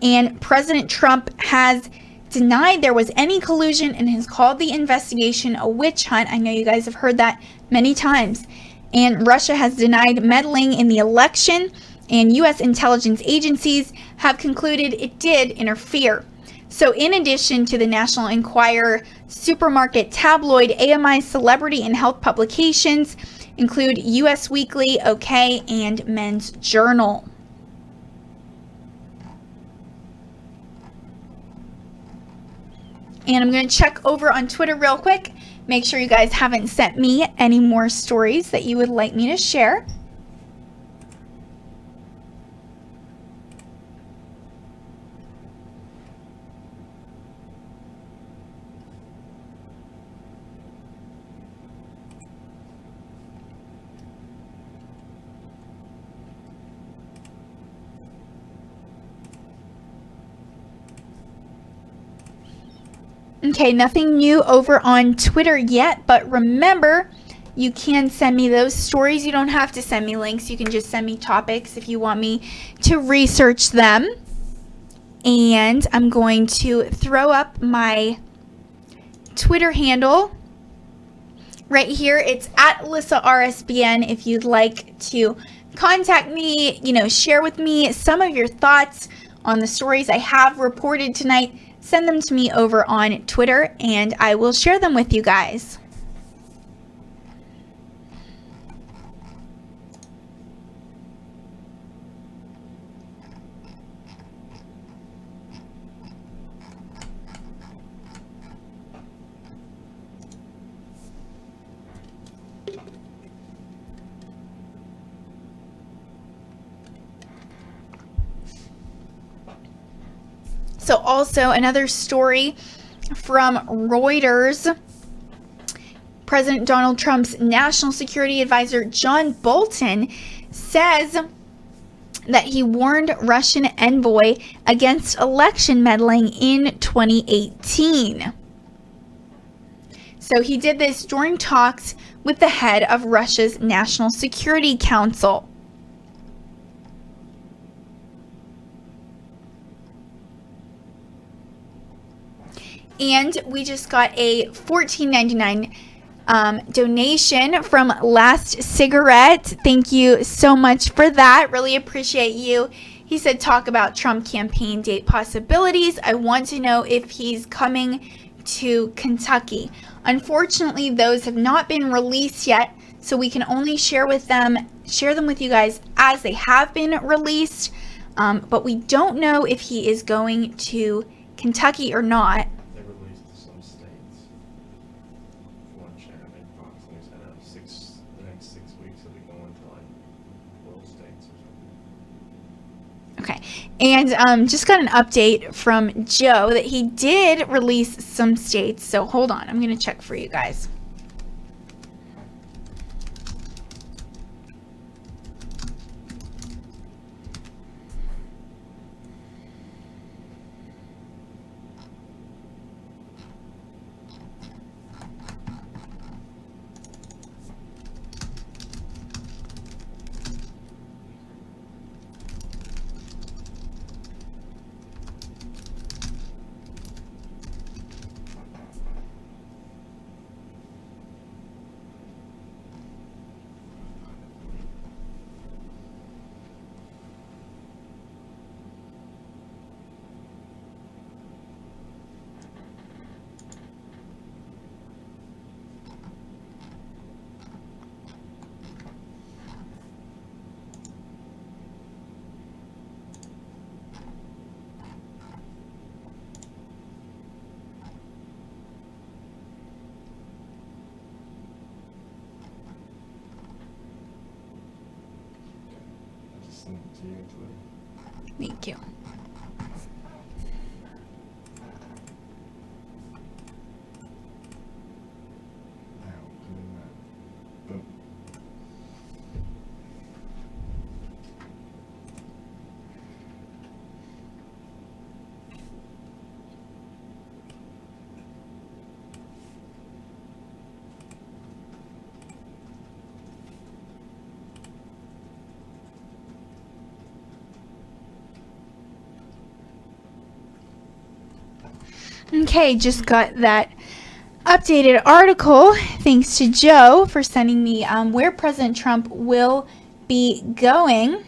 And President Trump has denied there was any collusion and has called the investigation a witch hunt. I know you guys have heard that many times. And Russia has denied meddling in the election, and U.S. intelligence agencies have concluded it did interfere. So in addition to the National Enquirer, supermarket tabloid, AMI celebrity and health publications include US Weekly, OK, and Men's Journal. And I'm going to check over on Twitter real quick. Make sure you guys haven't sent me any more stories that you would like me to share. Okay, nothing new over on Twitter yet, but remember, you can send me those stories. You don't have to send me links. You can just send me topics if you want me to research them. And I'm going to throw up my Twitter handle right here. It's at Alyssa RSBN. If you'd like to contact me, share with me some of your thoughts on the stories I have reported tonight, send them to me over on Twitter and I will share them with you guys. So also another story from Reuters. President Donald Trump's National Security Advisor John Bolton says that he warned Russian envoy against election meddling in 2018. So he did this during talks with the head of Russia's National Security Council. And we just got a $14.99 donation from Last Cigarette. Thank you so much for that. Really appreciate you. He said, talk about Trump campaign date possibilities. I want to know if he's coming to Kentucky. Unfortunately, those have not been released yet, so we can only share them with you guys as they have been released. But we don't know if he is going to Kentucky or not. Okay, and just got an update from Joe that he did release some states. So hold on, I'm going to check for you guys. Thank you. Okay, just got that updated article. Thanks to Joe for sending me where President Trump will be going.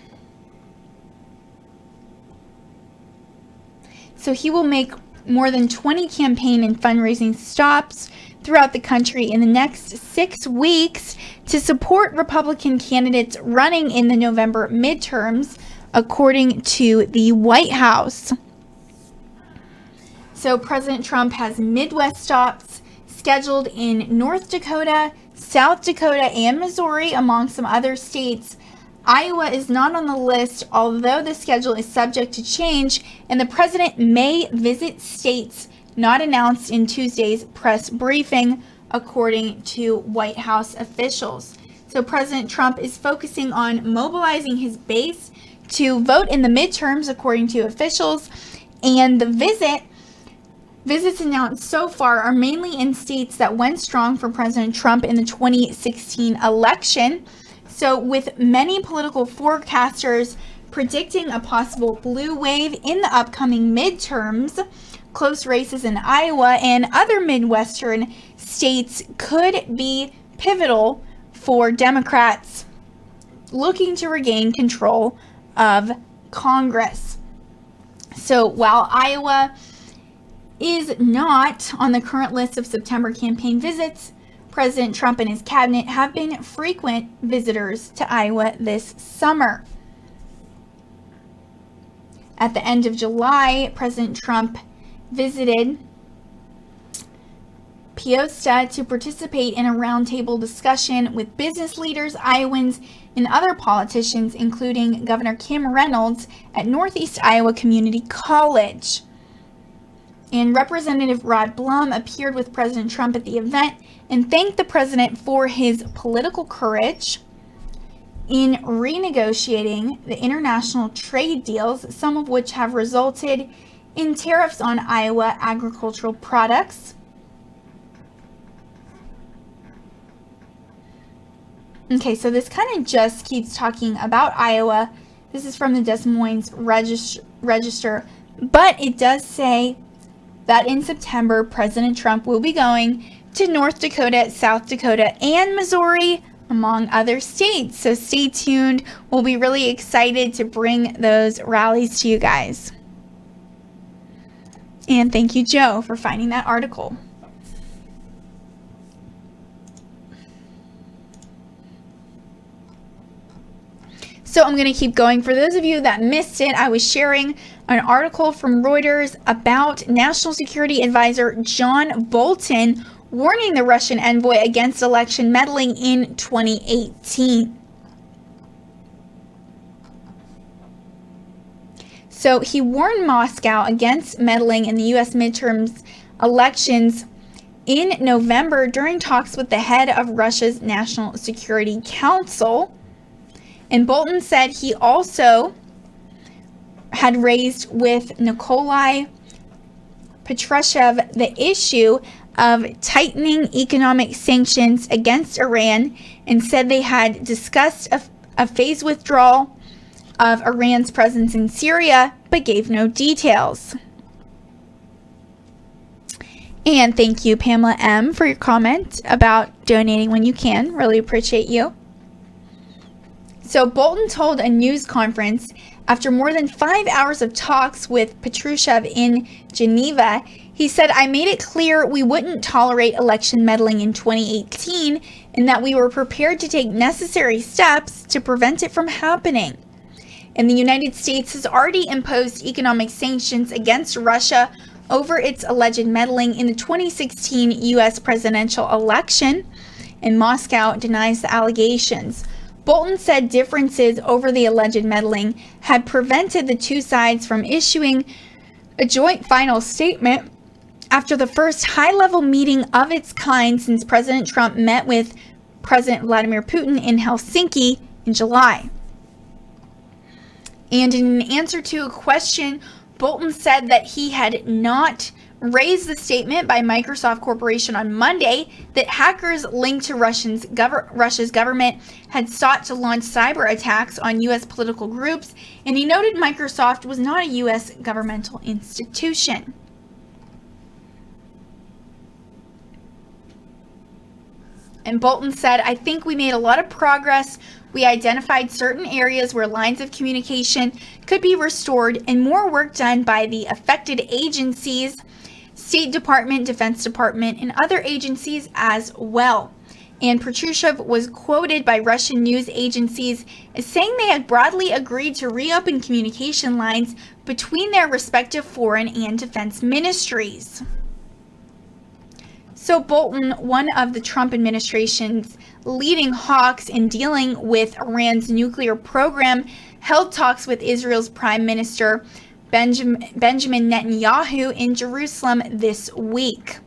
So he will make more than 20 campaign and fundraising stops throughout the country in the next 6 weeks to support Republican candidates running in the November midterms, according to the White House. So President Trump has Midwest stops scheduled in North Dakota, South Dakota, and Missouri, among some other states. Iowa is not on the list, although the schedule is subject to change, and the president may visit states not announced in Tuesday's press briefing, according to White House officials. So President Trump is focusing on mobilizing his base to vote in the midterms, according to officials, and the visit Visits announced so far are mainly in states that went strong for President Trump in the 2016 election. So, with many political forecasters predicting a possible blue wave in the upcoming midterms, close races in Iowa and other Midwestern states could be pivotal for Democrats looking to regain control of Congress. So while Iowa is not on the current list of September campaign visits, President Trump and his cabinet have been frequent visitors to Iowa this summer. At the end of July, President Trump visited Peosta to participate in a roundtable discussion with business leaders, Iowans, and other politicians, including Governor Kim Reynolds at Northeast Iowa Community College. And Representative Rod Blum appeared with President Trump at the event and thanked the president for his political courage in renegotiating the international trade deals, some of which have resulted in tariffs on Iowa agricultural products. Okay, so this kind of just keeps talking about Iowa. This is from the Des Moines Register, but it does say that in September, President Trump will be going to North Dakota, South Dakota, and Missouri, among other states. So stay tuned. We'll be really excited to bring those rallies to you guys. And thank you, Joe, for finding that article. So I'm going to keep going. For those of you that missed it, I was sharing an article from Reuters about National Security Advisor John Bolton warning the Russian envoy against election meddling in 2018. So he warned Moscow against meddling in the U.S. midterms elections in November during talks with the head of Russia's National Security Council. And Bolton said he also had raised with Nikolai Patrushev the issue of tightening economic sanctions against Iran and said they had discussed a phased withdrawal of Iran's presence in Syria, but gave no details. And thank you, Pamela M., for your comment about donating when you can. Really appreciate you. So Bolton told a news conference after more than 5 hours of talks with Patrushev in Geneva, he said, "I made it clear we wouldn't tolerate election meddling in 2018 and that we were prepared to take necessary steps to prevent it from happening." And the United States has already imposed economic sanctions against Russia over its alleged meddling in the 2016 U.S. presidential election, and Moscow denies the allegations. Bolton said differences over the alleged meddling had prevented the two sides from issuing a joint final statement after the first high-level meeting of its kind since President Trump met with President Vladimir Putin in Helsinki in July. And in an answer to a question, Bolton said that he had not raised the statement by Microsoft Corporation on Monday that hackers linked to Russia's government had sought to launch cyber attacks on U.S. political groups, and he noted Microsoft was not a U.S. governmental institution. And Bolton said, "I think we made a lot of progress. We identified certain areas where lines of communication could be restored and more work done by the affected agencies, State Department, Defense Department, and other agencies as well." And Patrushev was quoted by Russian news agencies as saying they had broadly agreed to reopen communication lines between their respective foreign and defense ministries. So Bolton, one of the Trump administration's leading hawks in dealing with Iran's nuclear program, held talks with Israel's Prime Minister Benjamin Netanyahu in Jerusalem this week.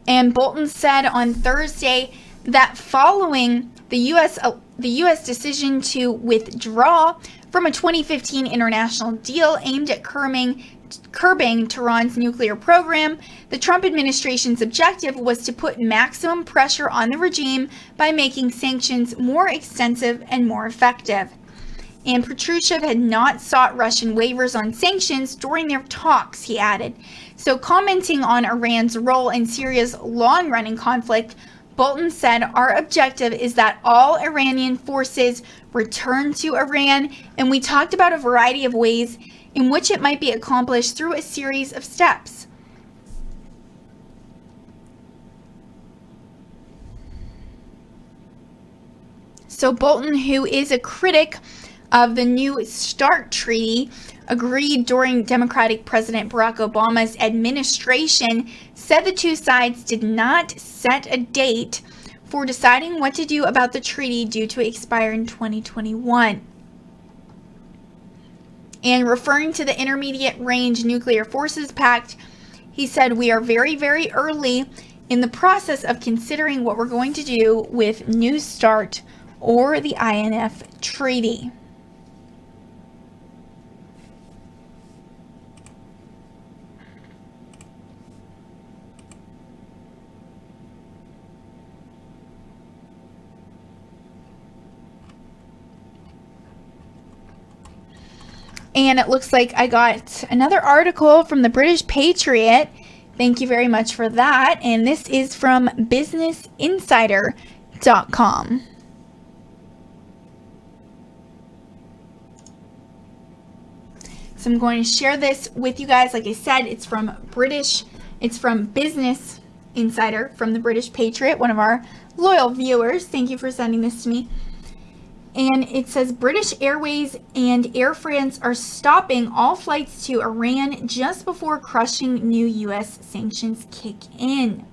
And Bolton said on Thursday that following the U.S. the U.S. decision to withdraw from a 2015 international deal aimed at curbing Tehran's nuclear program, the Trump administration's objective was to put maximum pressure on the regime by making sanctions more extensive and more effective. And Patrushev had not sought Russian waivers on sanctions during their talks, he added. So, commenting on Iran's role in Syria's long-running conflict, Bolton said, "Our objective is that all Iranian forces return to Iran, and we talked about a variety of ways in which it might be accomplished through a series of steps." So Bolton, who is a critic of the New START treaty, agreed during Democratic President Barack Obama's administration, said the two sides did not set a date for deciding what to do about the treaty due to expire in 2021. And referring to the Intermediate Range Nuclear Forces Pact, he said, "We are very, very early in the process of considering what we're going to do with New START or the INF treaty." And it looks like I got another article from the British Patriot. Thank you very much for that. And this is from businessinsider.com. So I'm going to share this with you guys. Like I said, it's from Business Insider from the British Patriot, one of our loyal viewers. Thank you for sending this to me. And it says British Airways and Air France are stopping all flights to Iran just before crushing new U.S. sanctions kick in.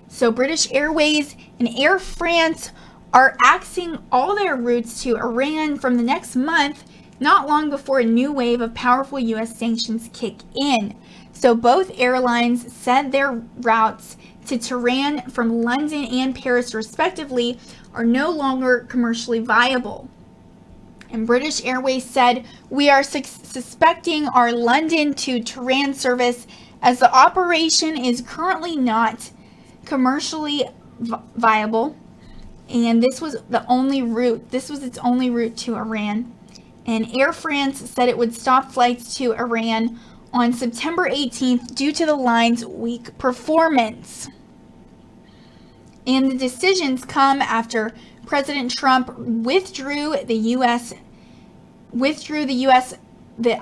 So British Airways and Air France are axing all their routes to Iran from the next month, not long before a new wave of powerful U.S. sanctions kick in. So both airlines said their routes to Tehran from London and Paris respectively are no longer commercially viable. And British Airways said, "We are suspecting our London to Tehran service as the operation is currently not commercially viable." And this was its only route to Iran. And Air France said it would stop flights to Iran on September 18th due to the line's weak performance. And the decisions come after President Trump withdrew the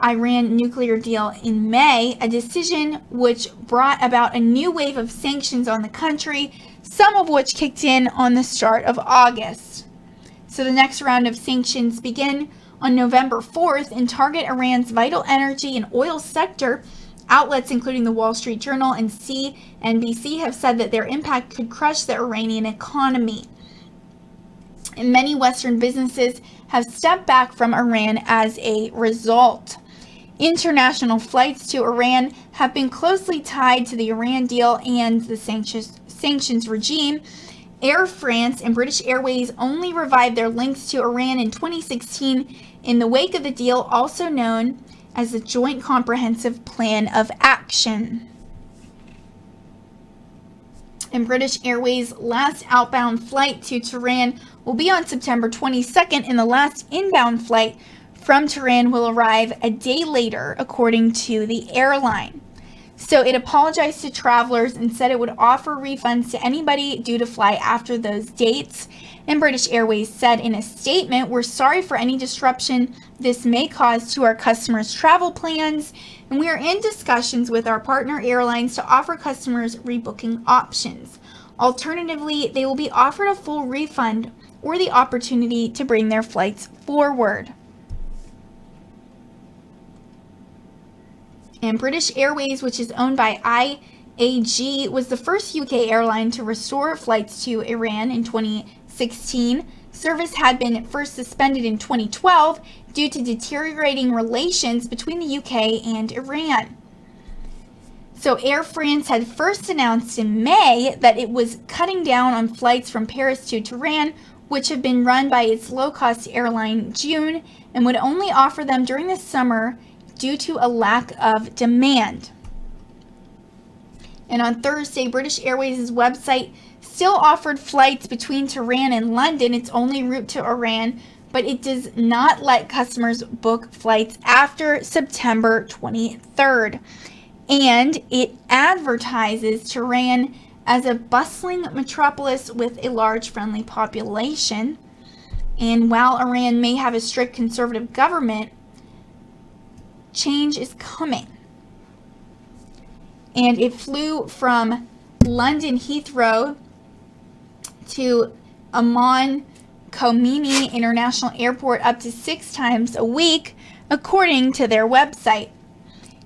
Iran nuclear deal in May, a decision which brought about a new wave of sanctions on the country, some of which kicked in on the start of August. So the next round of sanctions begin on November 4th and target Iran's vital energy and oil sector. Outlets including the Wall Street Journal and CNBC have said that their impact could crush the Iranian economy. And many Western businesses have stepped back from Iran as a result. International flights to Iran have been closely tied to the Iran deal and the sanctions regime. Air France and British Airways only revived their links to Iran in 2016 in the wake of the deal, also known as the Joint Comprehensive Plan of Action. And British Airways' last outbound flight to Tehran will be on September 22nd, and the last inbound flight from Tehran will arrive a day later, according to the airline. So it apologized to travelers and said it would offer refunds to anybody due to fly after those dates. And British Airways said in a statement, "We're sorry for any disruption this may cause to our customers' travel plans, and we are in discussions with our partner airlines to offer customers rebooking options. Alternatively, they will be offered a full refund or the opportunity to bring their flights forward." And British Airways, which is owned by IAG, was the first UK airline to restore flights to Iran in 2016. Service had been first suspended in 2012 due to deteriorating relations between the UK and Iran. So Air France had first announced in May that it was cutting down on flights from Paris to Tehran, which have been run by its low-cost airline June and would only offer them during the summer due to a lack of demand. And on Thursday, British Airways' website still offered flights between Tehran and London, its only route to Iran, but it does not let customers book flights after September 23rd. And it advertises Tehran as a bustling metropolis with a large friendly population. And while Iran may have a strict conservative government, change is coming. And it flew from London Heathrow to Amman Khomeini International Airport up to 6 times a week, according to their website.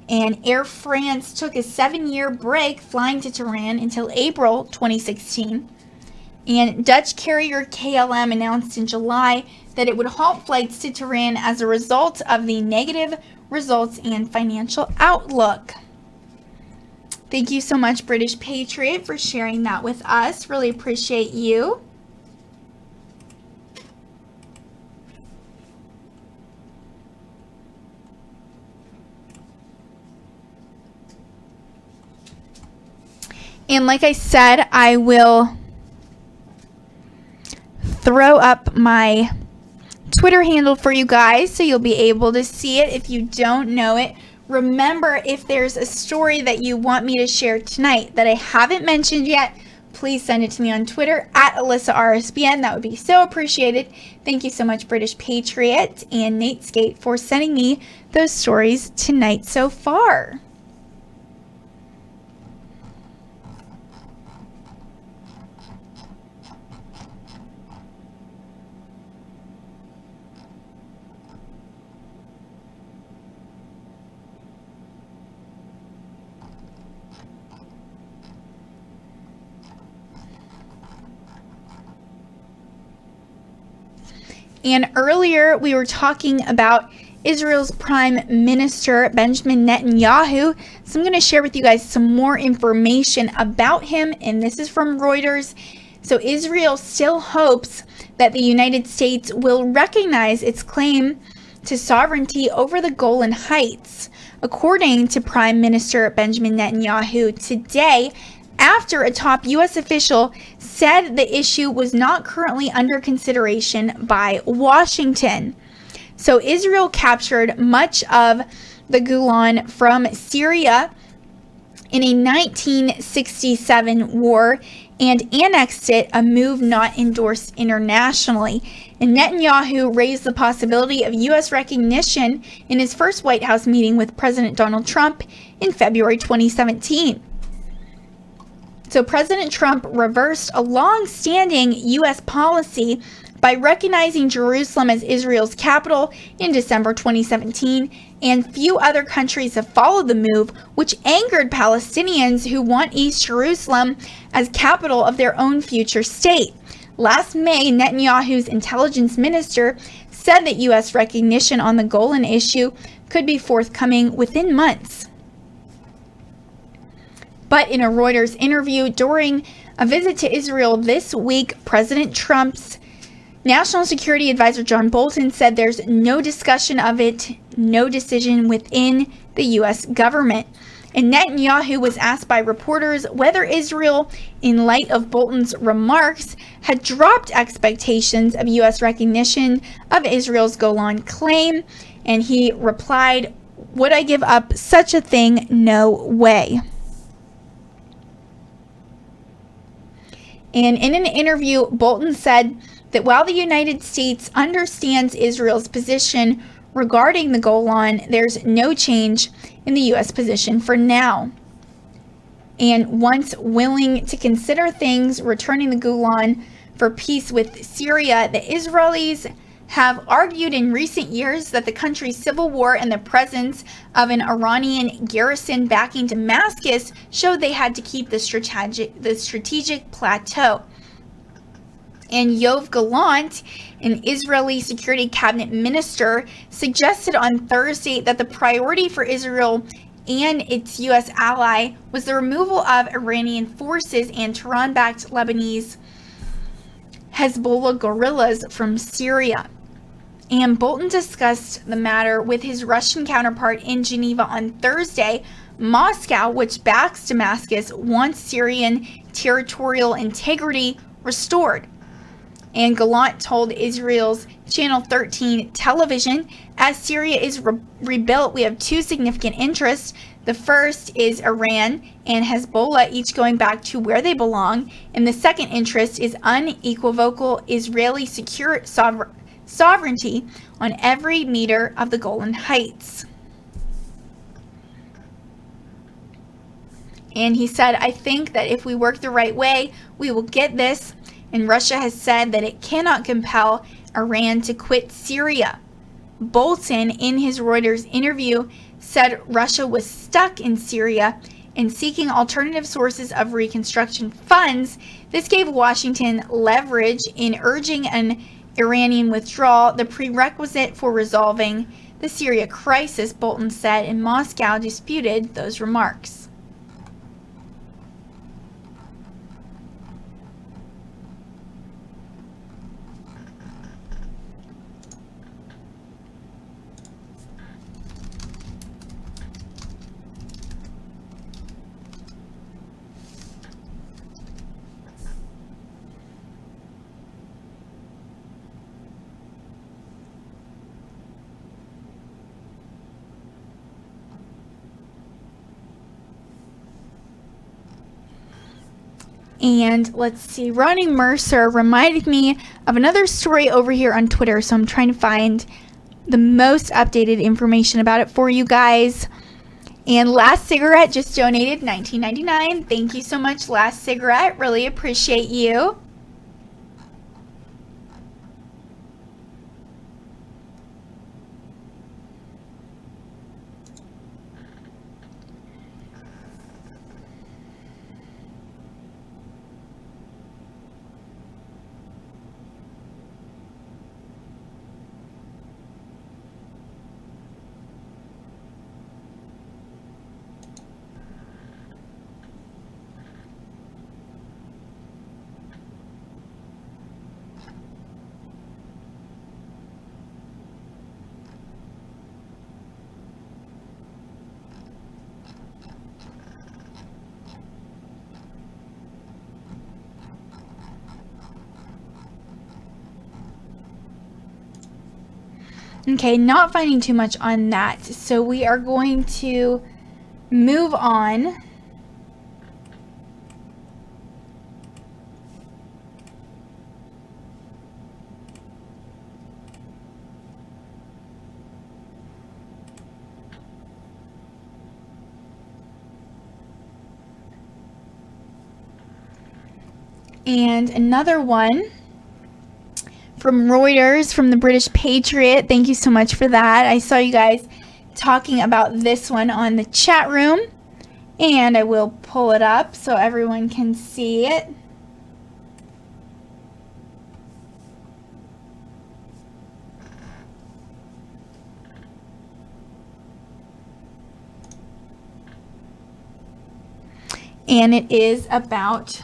And Air France took a 7-year break flying to Tehran until April 2016. And Dutch carrier KLM announced in July that it would halt flights to Tehran as a result of the negative results and financial outlook. Thank you so much, British Patriot, for sharing that with us. Really appreciate you. And like I said, I will throw up my Twitter handle for you guys so you'll be able to see it if you don't know it. Remember, if there's a story that you want me to share tonight that I haven't mentioned yet, please send it to me on Twitter at Alyssa RSBN. That would be so appreciated. Thank you so much, British Patriot and Natescape, for sending me those stories tonight so far. And earlier we were talking about Israel's Prime Minister Benjamin Netanyahu. So I'm going to share with you guys some more information about him, and this is from Reuters. So Israel still hopes that the United States will recognize its claim to sovereignty over the Golan Heights, according to Prime Minister Benjamin Netanyahu today, after a top U.S. official said the issue was not currently under consideration by Washington. So Israel captured much of the Golan from Syria in a 1967 war and annexed it, a move not endorsed internationally. And Netanyahu raised the possibility of U.S. recognition in his first White House meeting with President Donald Trump in February 2017. So President Trump reversed a long-standing U.S. policy by recognizing Jerusalem as Israel's capital in December 2017, and few other countries have followed the move, which angered Palestinians who want East Jerusalem as capital of their own future state. Last May, Netanyahu's intelligence minister said that U.S. recognition on the Golan issue could be forthcoming within months. But in a Reuters interview during a visit to Israel this week, President Trump's National Security Advisor John Bolton said there's no discussion of it, no decision within the U.S. government. And Netanyahu was asked by reporters whether Israel, in light of Bolton's remarks, had dropped expectations of U.S. recognition of Israel's Golan claim. And he replied, "Would I give up such a thing? No way." And in an interview, Bolton said that while the United States understands Israel's position regarding the Golan, there's no change in the U.S. position for now. And once willing to consider things returning the Golan for peace with Syria, the Israelis have argued in recent years that the country's civil war and the presence of an Iranian garrison backing Damascus showed they had to keep the strategic plateau. And Yoav Gallant, an Israeli security cabinet minister, suggested on Thursday that the priority for Israel and its U.S. ally was the removal of Iranian forces, and Tehran-backed Lebanese Hezbollah guerrillas from Syria. And Bolton discussed the matter with his Russian counterpart in Geneva on Thursday. Moscow, which backs Damascus, wants Syrian territorial integrity restored. And Gallant told Israel's Channel 13 television, as Syria is rebuilt, we have two significant interests. The first is Iran and Hezbollah each going back to where they belong. And the second interest is unequivocal Israeli sovereignty on every meter of the Golan Heights. And he said, I think that if we work the right way, we will get this. And Russia has said that it cannot compel Iran to quit Syria. Bolton, in his Reuters interview, said Russia was stuck in Syria and seeking alternative sources of reconstruction funds. This gave Washington leverage in urging an Iranian withdrawal, the prerequisite for resolving the Syria crisis, Bolton said, and Moscow disputed those remarks. And let's see, Ronnie Mercer reminded me of another story over here on Twitter, so I'm trying to find the most updated information about it for you guys. And Last Cigarette just donated $19.99. Thank you so much, Last Cigarette. Really appreciate you. Okay, not finding too much on that. So we are going to move on. And another one from Reuters, from the British Patriot. Thank you so much for that. I saw you guys talking about this one on the chat room, and I will pull it up so everyone can see it. And it is about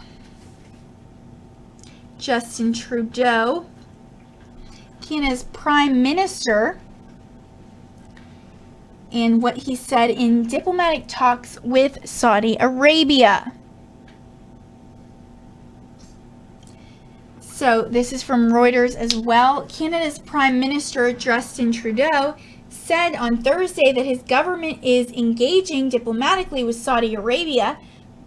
Justin Trudeau, Canada's Prime Minister, and what he said in diplomatic talks with Saudi Arabia. So this is from Reuters as well. Canada's Prime Minister Justin Trudeau said on Thursday that his government is engaging diplomatically with Saudi Arabia,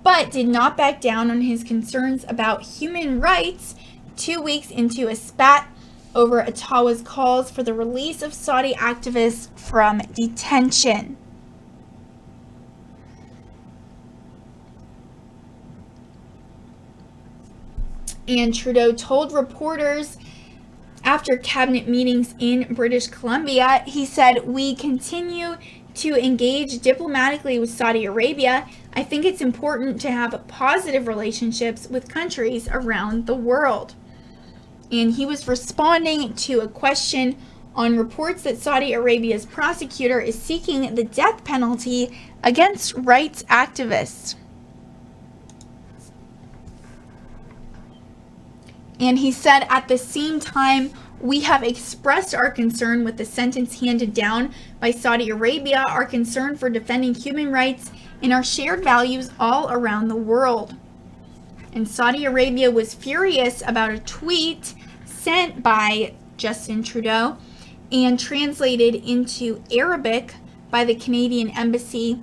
but did not back down on his concerns about human rights 2 weeks into a spat over Ottawa's calls for the release of Saudi activists from detention. And Trudeau told reporters after cabinet meetings in British Columbia, he said, "We continue to engage diplomatically with Saudi Arabia. I think it's important to have positive relationships with countries around the world." And he was responding to a question on reports that Saudi Arabia's prosecutor is seeking the death penalty against rights activists. And he said, at the same time, we have expressed our concern with the sentence handed down by Saudi Arabia, our concern for defending human rights, and our shared values all around the world. And Saudi Arabia was furious about a tweet sent by Justin Trudeau and translated into Arabic by the Canadian Embassy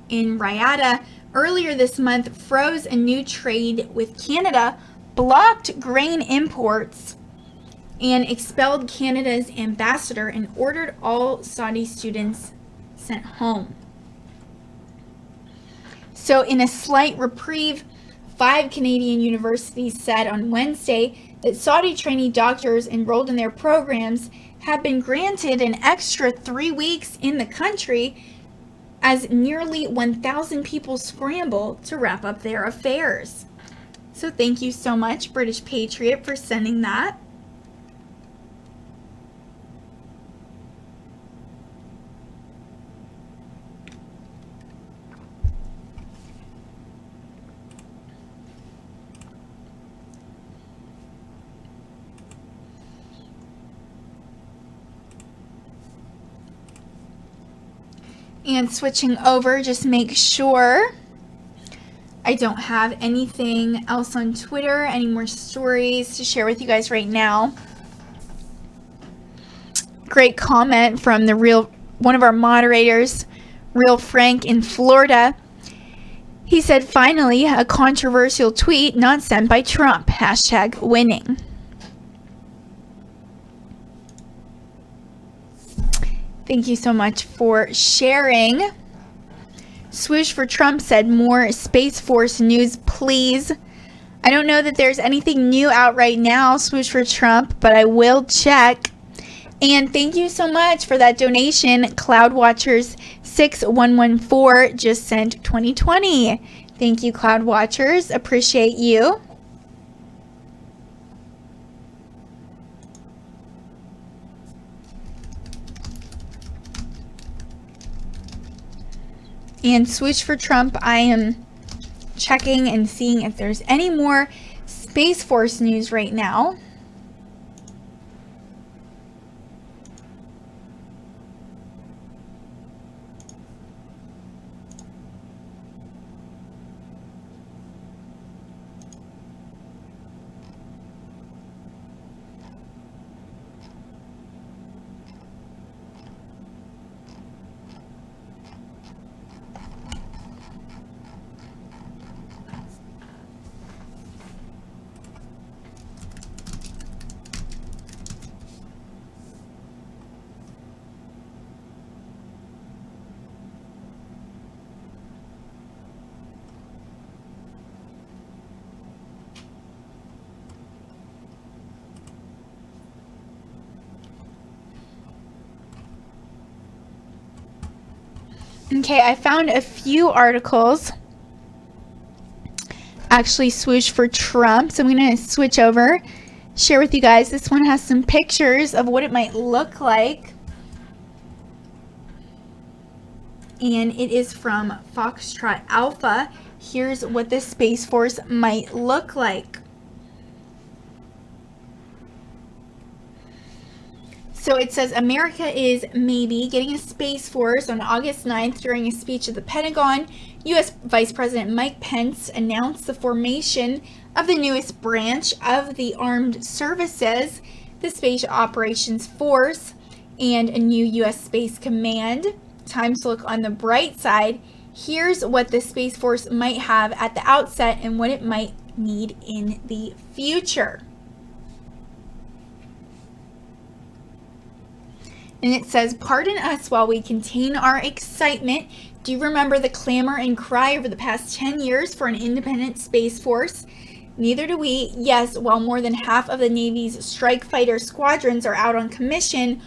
in Riyadh earlier this month, froze a new trade with Canada, blocked grain imports, and expelled Canada's ambassador and ordered all Saudi students sent home. So in a slight reprieve, 5 Canadian universities said on Wednesday that Saudi trainee doctors enrolled in their programs have been granted an extra 3 weeks in the country as nearly 1,000 people scramble to wrap up their affairs. So thank you so much, British Patriot, for sending that. And switching over, just make sure I don't have anything else on Twitter, any more stories to share with you guys right now. Great comment from one of our moderators, Real Frank in Florida. He said, finally, a controversial tweet not sent by Trump, #winning. Thank you so much for sharing. Swoosh for Trump said, more Space Force news, please. I don't know that there's anything new out right now, Swoosh for Trump, but I will check. And thank you so much for that donation. Cloud Watchers 6114 just sent 2020. Thank you, Cloud Watchers. Appreciate you. And Swoosh for Trump, I am checking and seeing if there's any more Space Force news right now. Okay, I found a few articles. Actually, Swoosh for Trump. So I'm going to switch over, share with you guys. This one has some pictures of what it might look like. And it is from Foxtrot Alpha. Here's what the Space Force might look like. So it says America is maybe getting a Space Force. On August 9th, during a speech at the Pentagon, U.S. Vice President Mike Pence announced the formation of the newest branch of the Armed Services, the Space Operations Force, and a new U.S. Space Command. Time to look on the bright side. Here's what the Space Force might have at the outset and what it might need in the future. And it says, pardon us while we contain our excitement. Do you remember the clamor and cry over the past 10 years for an independent Space Force? Neither do we. Yes, while more than half of the Navy's strike fighter squadrons are out on commission,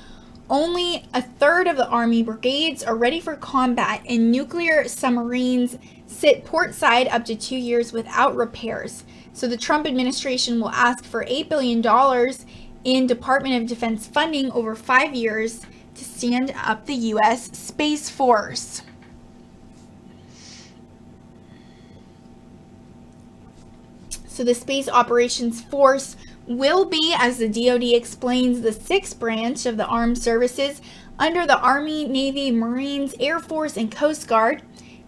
only a third of the Army brigades are ready for combat, and nuclear submarines sit portside up to 2 years without repairs. So the Trump administration will ask for $8 billion in Department of Defense funding over 5 years to stand up the U.S. Space Force. So the Space Operations Force will be, as the DoD explains, the 6th branch of the armed services under the Army, Navy, Marines, Air Force, and Coast Guard.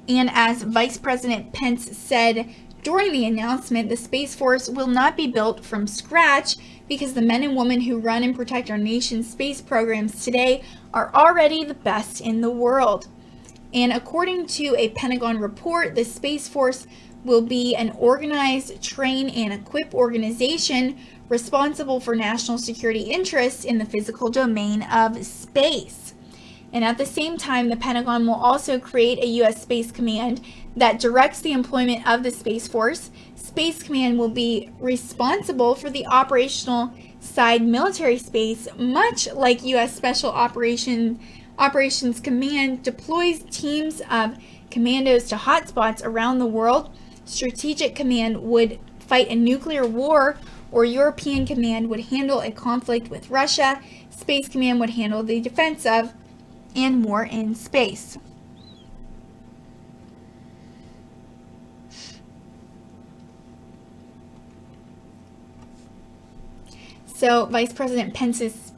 And as Vice President Pence said during the announcement, the Space Force will not be built from scratch because the men and women who run and protect our nation's space programs today are already the best in the world. And according to a Pentagon report, the Space Force will be an organized, train, and equip organization responsible for national security interests in the physical domain of space. And at the same time, the Pentagon will also create a U.S. Space Command that directs the employment of the Space Force. Space Command will be responsible for the operational side military space, much like U.S. Special Operations Command deploys teams of commandos to hotspots around the world. Strategic Command would fight a nuclear war, or European Command would handle a conflict with Russia. Space Command would handle the defense of and war in space. So Vice President Pence's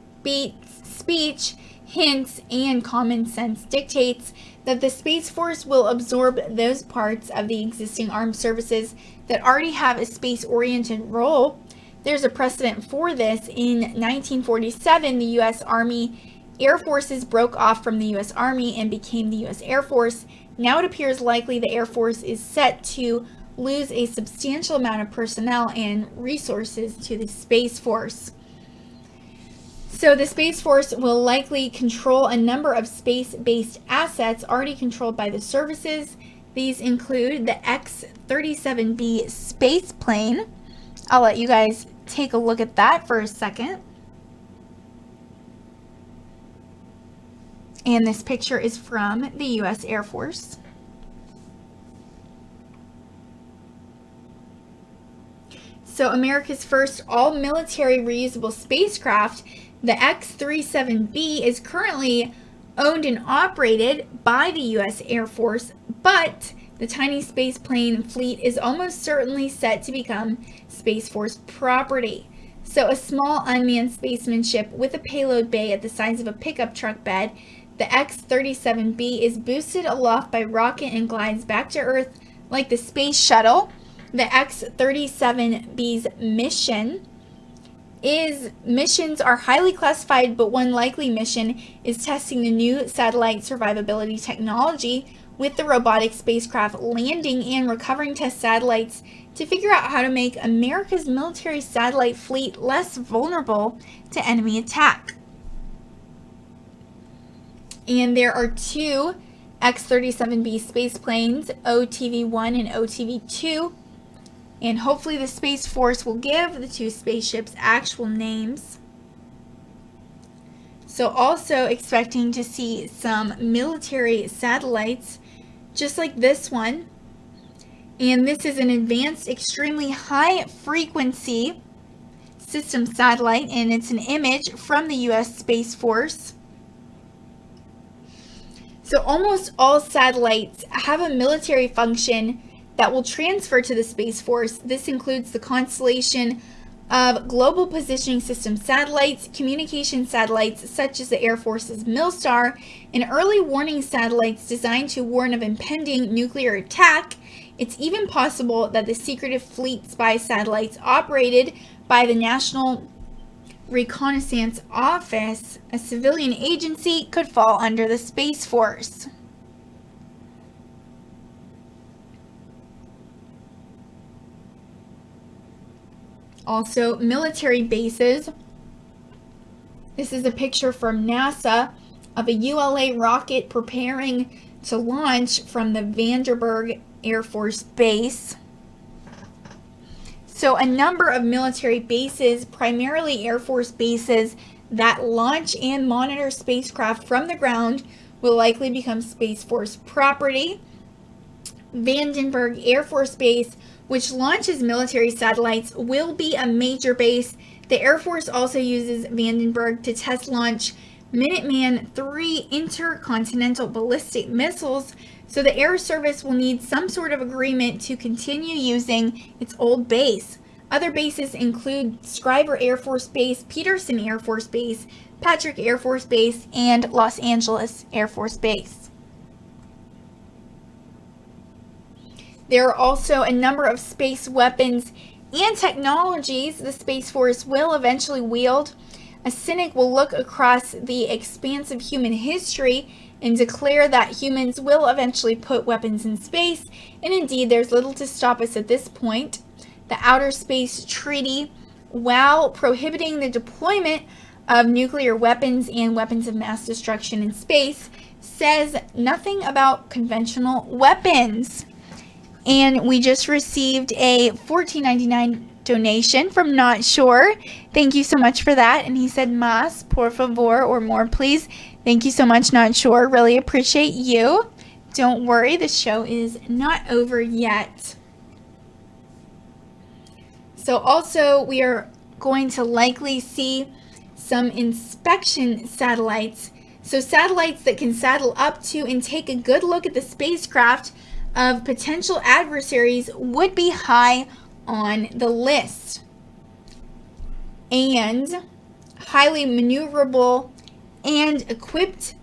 speech hints and common sense dictates that the Space Force will absorb those parts of the existing armed services that already have a space-oriented role. There's a precedent for this. In 1947, the U.S. Army Air Forces broke off from the U.S. Army and became the U.S. Air Force. Now it appears likely the Air Force is set to lose a substantial amount of personnel and resources to the Space Force. So the Space Force will likely control a number of space-based assets already controlled by the services. These include the X-37B space plane. I'll let you guys take a look at that for a second. And this picture is from the U.S. Air Force. So America's first all-military reusable spacecraft, the X-37B, is currently owned and operated by the U.S. Air Force, but the tiny space plane fleet is almost certainly set to become Space Force property. So a small unmanned spaceman ship with a payload bay at the size of a pickup truck bed, the X-37B is boosted aloft by rocket and glides back to Earth like the space shuttle. The X-37B's missions are highly classified, but one likely mission is testing the new satellite survivability technology with the robotic spacecraft landing and recovering test satellites to figure out how to make America's military satellite fleet less vulnerable to enemy attack. And there are two X-37B space planes, OTV-1 and OTV-2. And hopefully the Space Force will give the two spaceships actual names. So also expecting to see some military satellites, just like this one. And this is an advanced, extremely high frequency system satellite, and it's an image from the U.S. Space Force. So almost all satellites have a military function that will transfer to the Space Force. This includes the constellation of global positioning system satellites, communication satellites such as the Air Force's Milstar, and early warning satellites designed to warn of impending nuclear attack. It's even possible that the secretive fleet spy satellites operated by the National Reconnaissance Office, a civilian agency, could fall under the Space Force. Also, military bases. This is a picture from NASA of a ULA rocket preparing to launch from the Vandenberg Air Force Base. So a number of military bases, primarily Air Force bases, that launch and monitor spacecraft from the ground will likely become Space Force property. Vandenberg Air Force Base, which launches military satellites, will be a major base. The Air Force also uses Vandenberg to test launch Minuteman III intercontinental ballistic missiles, so the Air Service will need some sort of agreement to continue using its old base. Other bases include Schriever Air Force Base, Peterson Air Force Base, Patrick Air Force Base, and Los Angeles Air Force Base. There are also a number of space weapons and technologies the Space Force will eventually wield. A cynic will look across the expanse of human history and declare that humans will eventually put weapons in space, and indeed there's little to stop us at this point. The Outer Space Treaty, while prohibiting the deployment of nuclear weapons and weapons of mass destruction in space, says nothing about conventional weapons. And we just received a $14.99 donation from Not Sure. Thank you so much for that. And he said, "Más, por favor," or more, please. Thank you so much, Not Sure. Really appreciate you. Don't worry, the show is not over yet. So also, we are going to likely see some inspection satellites. So satellites that can saddle up to and take a good look at the spacecraft of potential adversaries would be high on the list. And highly maneuverable and equipped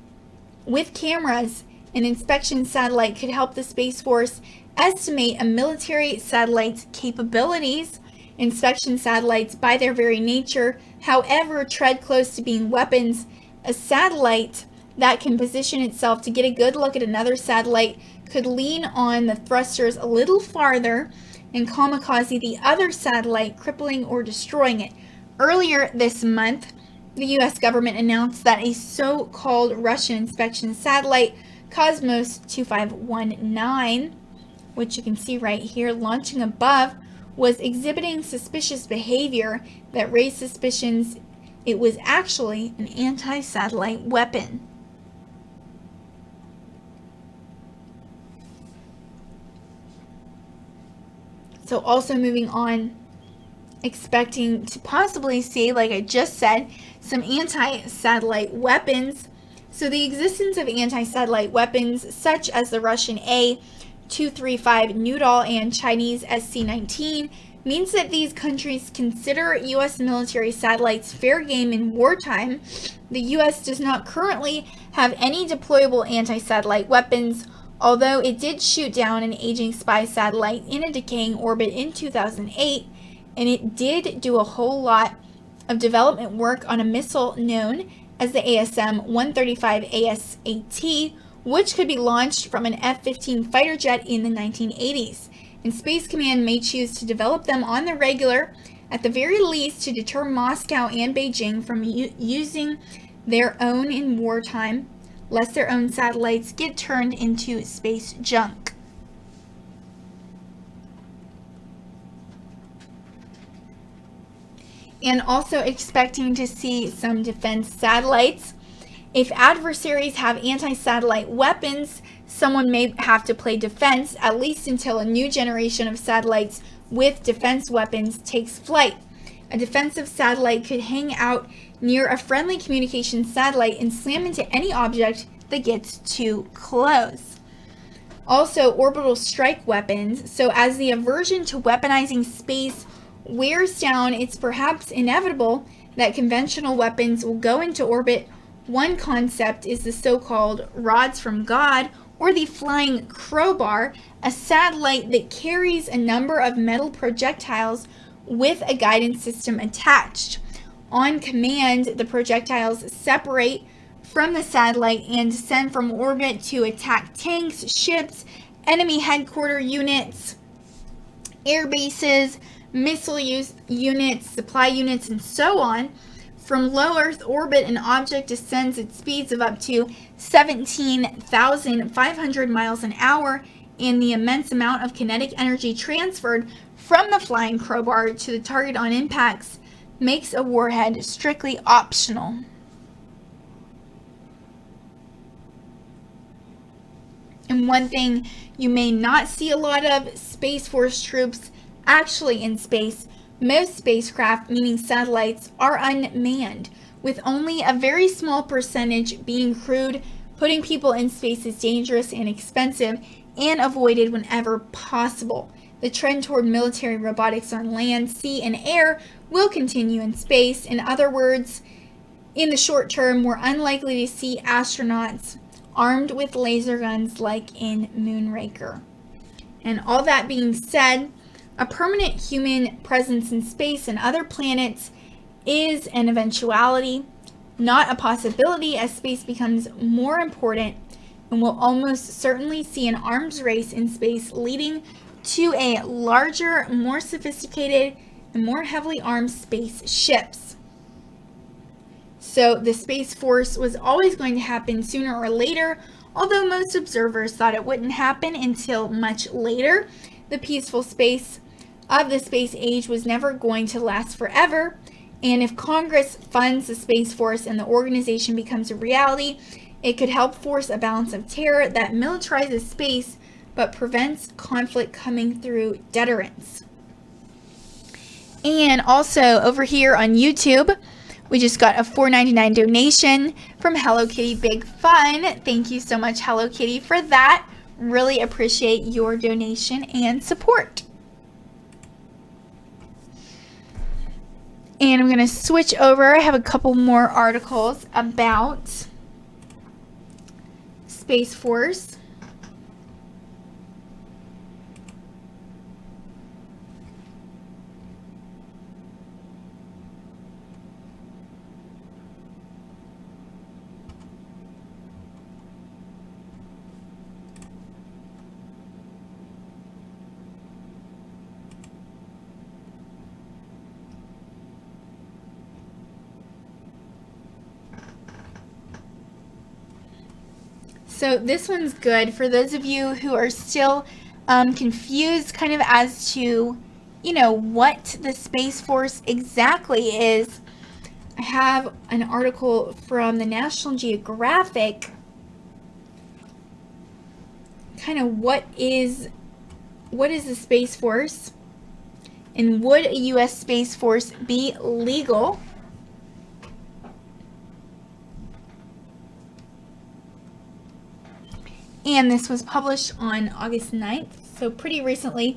with cameras, an inspection satellite could help the Space Force estimate a military satellite's capabilities. Inspection satellites, by their very nature, however, tread close to being weapons. A satellite that can position itself to get a good look at another satellite could lean on the thrusters a little farther and kamikaze the other satellite, crippling or destroying it. Earlier this month, the U.S. government announced that a so-called Russian inspection satellite, Cosmos 2519, which you can see right here launching above, was exhibiting suspicious behavior that raised suspicions it was actually an anti-satellite weapon. So also moving on, expecting to possibly see, like I just said, some anti-satellite weapons. So the existence of anti-satellite weapons such as the Russian A-235 Noodle and Chinese SC-19 means that these countries consider U.S. military satellites fair game in wartime. The U.S. does not currently have any deployable anti-satellite weapons, although it did shoot down an aging spy satellite in a decaying orbit in 2008, and it did do a whole lot of development work on a missile known as the ASM-135 ASAT, which could be launched from an F-15 fighter jet in the 1980s. And Space Command may choose to develop them on the regular, at the very least to deter Moscow and Beijing from using their own in wartime, lest their own satellites get turned into space junk. And also expecting to see some defense satellites. If adversaries have anti-satellite weapons, someone may have to play defense, at least until a new generation of satellites with defense weapons takes flight. A defensive satellite could hang out near a friendly communication satellite and slam into any object that gets too close. Also, orbital strike weapons. So as the aversion to weaponizing space wears down, it's perhaps inevitable that conventional weapons will go into orbit. One concept is the so-called rods from God, or the flying crowbar, a satellite that carries a number of metal projectiles with a guidance system attached. On command, the projectiles separate from the satellite and descend from orbit to attack tanks, ships, enemy headquarter units, air bases, missile units, supply units, and so on. From low Earth orbit, an object descends at speeds of up to 17,500 miles an hour, and the immense amount of kinetic energy transferred from the flying crowbar to the target on impacts makes a warhead strictly optional. And one thing you may not see a lot of, Space Force troops actually in space. Most spacecraft, meaning satellites, are unmanned, with only a very small percentage being crewed. Putting people in space is dangerous and expensive and avoided whenever possible. The trend toward military robotics on land, sea, and air will continue in space. In other words, in the short term, we're unlikely to see astronauts armed with laser guns like in Moonraker. And all that being said, a permanent human presence in space and other planets is an eventuality, not a possibility, as space becomes more important, and we'll almost certainly see an arms race in space leading to a larger, more sophisticated, and more heavily armed space ships. So the Space Force was always going to happen sooner or later, although most observers thought it wouldn't happen until much later. The peaceful space of the space age was never going to last forever, and if Congress funds the Space Force and the organization becomes a reality, it could help force a balance of terror that militarizes space but prevents conflict coming through deterrence. And also over here on YouTube, we just got a $4.99 donation from Hello Kitty Big Fun. Thank you so much, Hello Kitty, for that. Really appreciate your donation and support. And I'm going to switch over. I have a couple more articles about Space Force. So this one's good for those of you who are still confused kind of as to, what the Space Force exactly is. I have an article from the National Geographic, kind of what is the Space Force, and would a U.S. Space Force be legal? And this was published on August 9th, so pretty recently.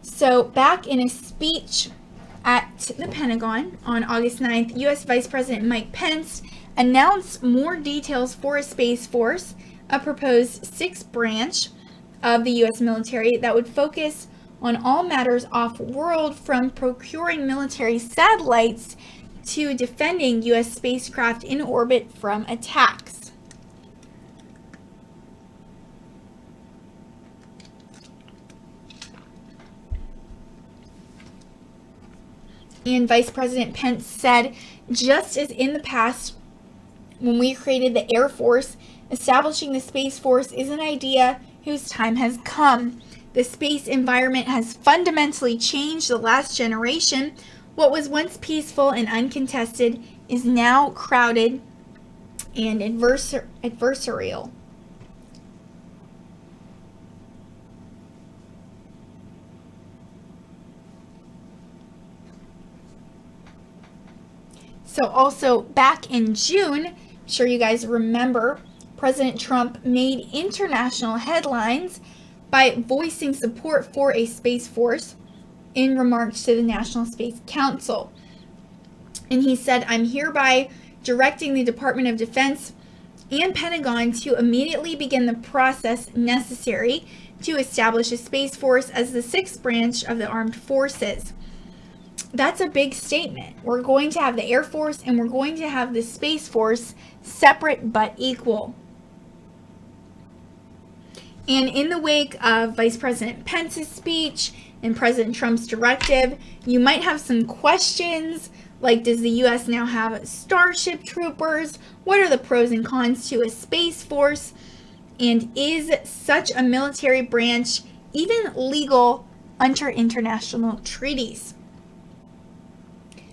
So back in a speech at the Pentagon on August 9th, U.S. Vice President Mike Pence announced more details for a Space Force, a proposed sixth branch of the U.S. military that would focus on all matters off-world, from procuring military satellites to defending U.S. spacecraft in orbit from attacks. And Vice President Pence said, just as in the past, when we created the Air Force, establishing the Space Force is an idea whose time has come. The space environment has fundamentally changed the last generation. What was once peaceful and uncontested is now crowded and adversarial. So also back in June, I'm sure you guys remember, President Trump made international headlines by voicing support for a Space Force in remarks to the National Space Council. And he said, I'm hereby directing the Department of Defense and Pentagon to immediately begin the process necessary to establish a Space Force as the sixth branch of the armed forces. That's a big statement. We're going to have the Air Force and we're going to have the Space Force separate but equal. And in the wake of Vice President Pence's speech and President Trump's directive, you might have some questions like, does the U.S. now have Starship Troopers? What are the pros and cons to a Space Force? And is such a military branch even legal under international treaties?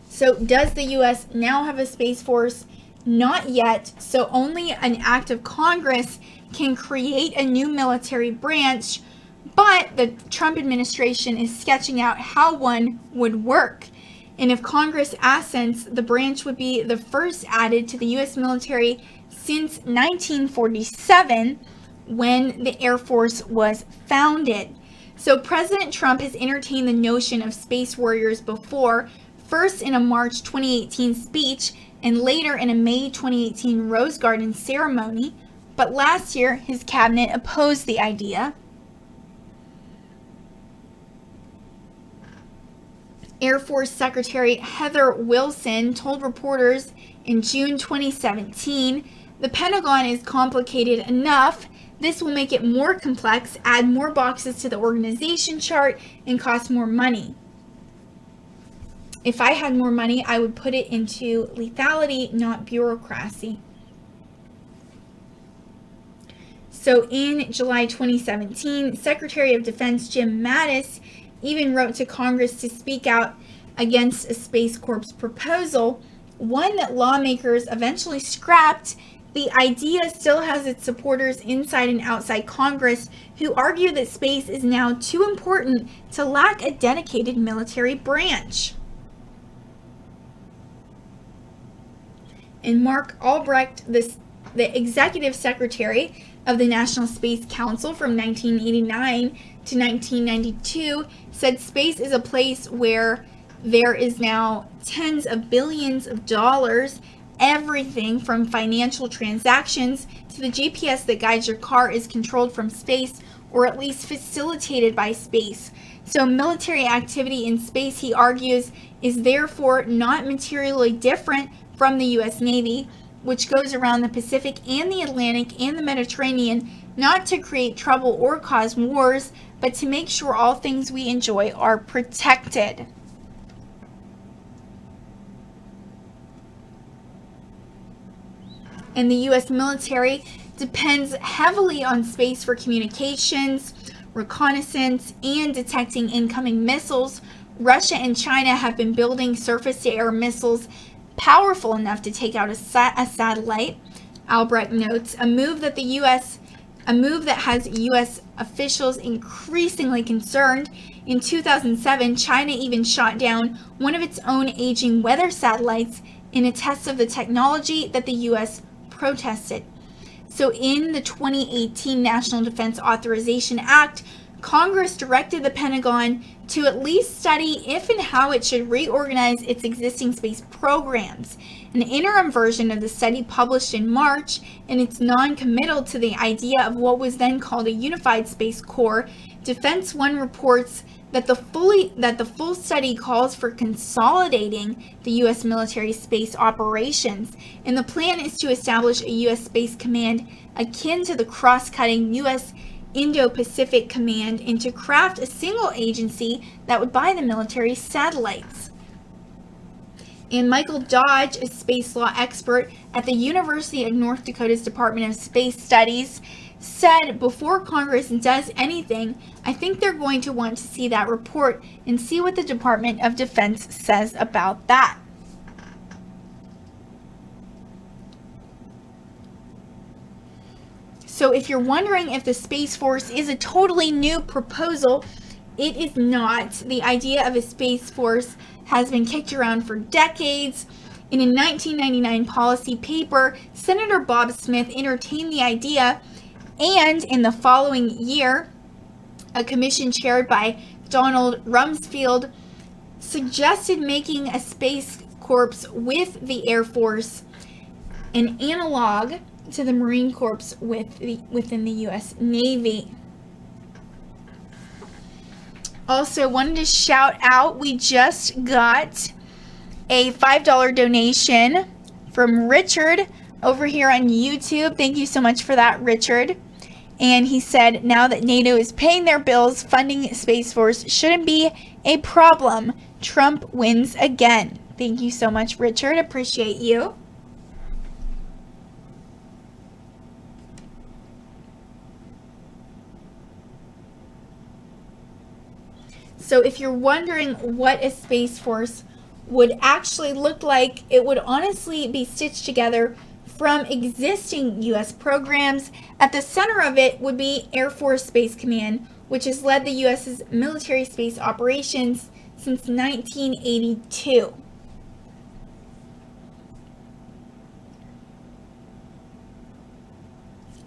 So does the U.S. now have a Space Force? Not yet. So only an act of Congress can create a new military branch, but the Trump administration is sketching out how one would work. And if Congress assents, the branch would be the first added to the U.S. military since 1947, when the Air Force was founded. So President Trump has entertained the notion of space warriors before, first in a March 2018 speech and later in a May 2018 Rose Garden ceremony, but last year his cabinet opposed the idea. Air Force Secretary Heather Wilson told reporters in June 2017, "The Pentagon is complicated enough. This will make it more complex, add more boxes to the organization chart, and cost more money. If I had more money, I would put it into lethality, not bureaucracy." So in July 2017, Secretary of Defense Jim Mattis even wrote to Congress to speak out against a Space Corps proposal, one that lawmakers eventually scrapped. The idea still has its supporters inside and outside Congress who argue that space is now too important to lack a dedicated military branch. And Mark Albrecht, the executive secretary of the National Space Council from 1989 to 1992, said space is a place where there is now tens of billions of dollars. Everything from financial transactions to the GPS that guides your car is controlled from space, or at least facilitated by space. So military activity in space, he argues, is therefore not materially different from the U.S. Navy, which goes around the Pacific and the Atlantic and the Mediterranean, not to create trouble or cause wars, but to make sure all things we enjoy are protected. And the U.S. military depends heavily on space for communications, reconnaissance, and detecting incoming missiles. Russia and China have been building surface-to-air missiles powerful enough to take out a satellite. Albrecht notes a move that has U.S. officials increasingly concerned. In 2007, China even shot down one of its own aging weather satellites in a test of the technology that the U.S. protested. So in the 2018 National Defense Authorization Act, Congress directed the Pentagon to at least study if and how it should reorganize its existing space programs. An interim version of the study published in March, and it's non-committal to the idea of what was then called a unified space corps. Defense One reports that the full study calls for consolidating the U.S. military space operations, and the plan is to establish a U.S. Space Command akin to the cross-cutting U.S. Indo-Pacific Command, and to craft a single agency that would buy the military satellites. And Michael Dodge, a space law expert at the University of North Dakota's Department of Space Studies, said, "Before Congress does anything, I think they're going to want to see that report and see what the Department of Defense says about that." So if you're wondering if the Space Force is a totally new proposal, it is not. The idea of a Space Force has been kicked around for decades. In a 1999 policy paper, Senator Bob Smith entertained the idea, and in the following year, a commission chaired by Donald Rumsfeld suggested making a Space Corps with the Air Force an analog to the Marine Corps within the U.S. Navy. Also, wanted to shout out, we just got a $5 donation from Richard over here on YouTube. Thank you so much for that, Richard. And he said, now that NATO is paying their bills, funding Space Force shouldn't be a problem. Trump wins again. Thank you so much, Richard. Appreciate you. So if you're wondering what a Space Force would actually look like, it would honestly be stitched together from existing U.S. programs. At the center of it would be Air Force Space Command, which has led the U.S.'s military space operations since 1982.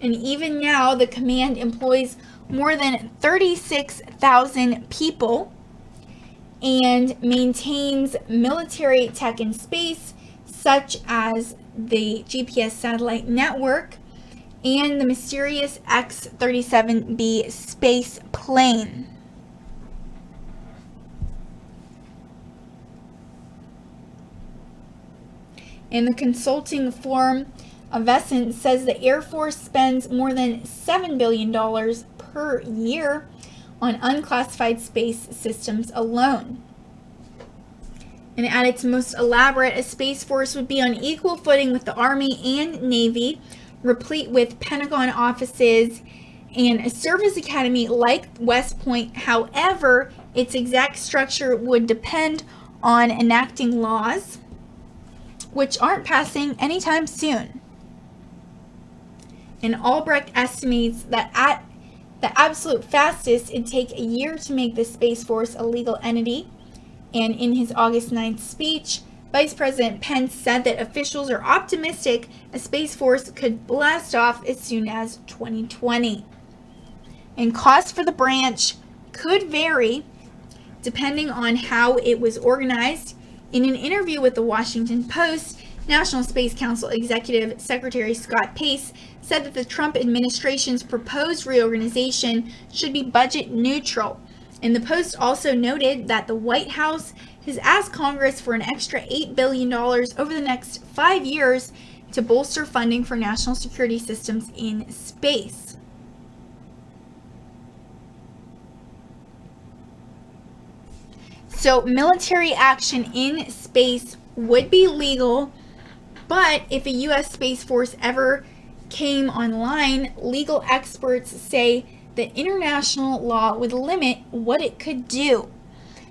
And even now, the command employs more than 36,000 people and maintains military tech in space, such as the GPS satellite network and the mysterious X-37B space plane. And the consulting firm Avescent says the Air Force spends more than $7 billion per year on unclassified space systems alone. And at its most elaborate, a Space Force would be on equal footing with the Army and Navy, replete with Pentagon offices and a service academy like West Point. However, its exact structure would depend on enacting laws, which aren't passing anytime soon. And Albrecht estimates that at the absolute fastest, it'd take a year to make the Space Force a legal entity. And in his August 9th speech, Vice President Pence said that officials are optimistic a Space Force could blast off as soon as 2020. And costs for the branch could vary depending on how it was organized. In an interview with the Washington Post, National Space Council Executive Secretary Scott Pace said that the Trump administration's proposed reorganization should be budget neutral. And the Post also noted that the White House has asked Congress for an extra $8 billion over the next 5 years to bolster funding for national security systems in space. So military action in space would be legal, but if a U.S. Space Force ever came online, legal experts say that international law would limit what it could do.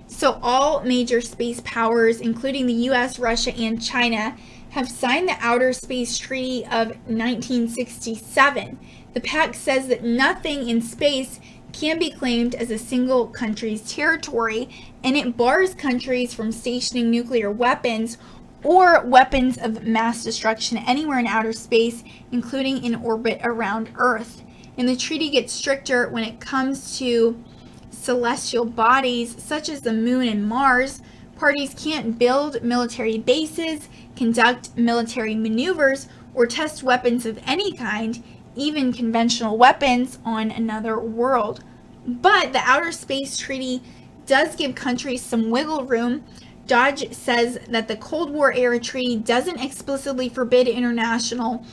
So all major space powers, including the U.S., Russia, and China, have signed the Outer Space Treaty of 1967. The pact says that nothing in space can be claimed as a single country's territory, and it bars countries from stationing nuclear weapons or weapons of mass destruction anywhere in outer space, including in orbit around Earth. And the treaty gets stricter when it comes to celestial bodies such as the moon and Mars. Parties can't build military bases, conduct military maneuvers, or test weapons of any kind, even conventional weapons, on another world. But the Outer Space Treaty does give countries some wiggle room. Dodge says that the Cold War era treaty doesn't explicitly forbid intercontinental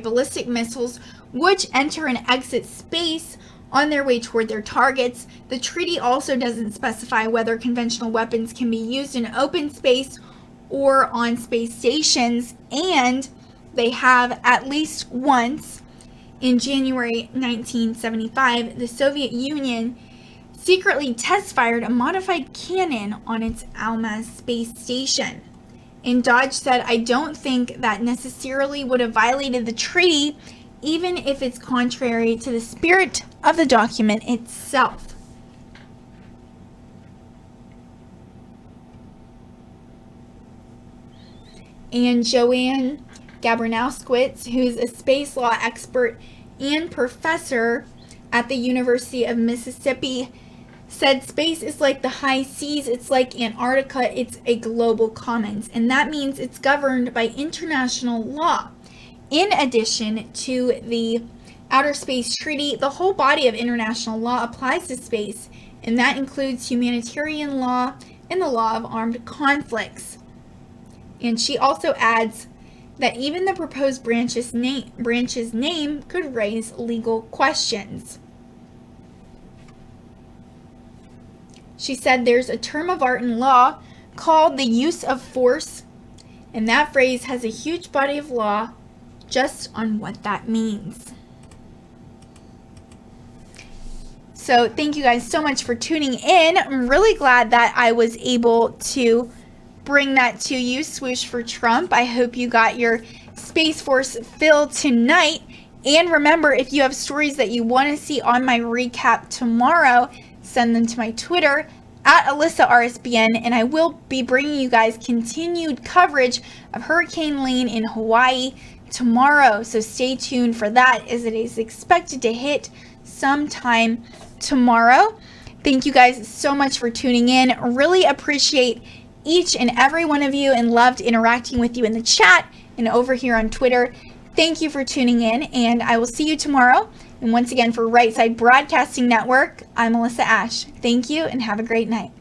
ballistic missiles which enter and exit space on their way toward their targets. The treaty also doesn't specify whether conventional weapons can be used in open space or on space stations, and they have at least once. In January 1975, the Soviet Union secretly test-fired a modified cannon on its Almaz space station. And Dodge said, "I don't think that necessarily would have violated the treaty, even if it's contrary to the spirit of the document itself." And Joanne Gabernowskowitz, who's a space law expert and professor at the University of Mississippi, said space is like the high seas, it's like Antarctica, it's a global commons, and that means it's governed by international law. In addition to the Outer Space Treaty, the whole body of international law applies to space, and that includes humanitarian law and the law of armed conflicts. And she also adds that even the proposed branch's name could raise legal questions. She said there's a term of art in law called the use of force, and that phrase has a huge body of law just on what that means. So thank you guys so much for tuning in. I'm really glad that I was able to bring that to you. Swoosh for Trump. I hope you got your Space Force fill tonight. And remember, if you have stories that you want to see on my recap tomorrow, send them to my Twitter at Alyssa RSBN, and I will be bringing you guys continued coverage of Hurricane Lane in Hawaii. tomorrow. So stay tuned for that, as it is expected to hit sometime tomorrow. Thank you guys so much for tuning in. Really appreciate each and every one of you and loved interacting with you in the chat and over here on Twitter. Thank you for tuning in, and I will see you tomorrow. And once again, for Right Side Broadcasting Network, I'm Alyssa Ashe. Thank you and have a great night.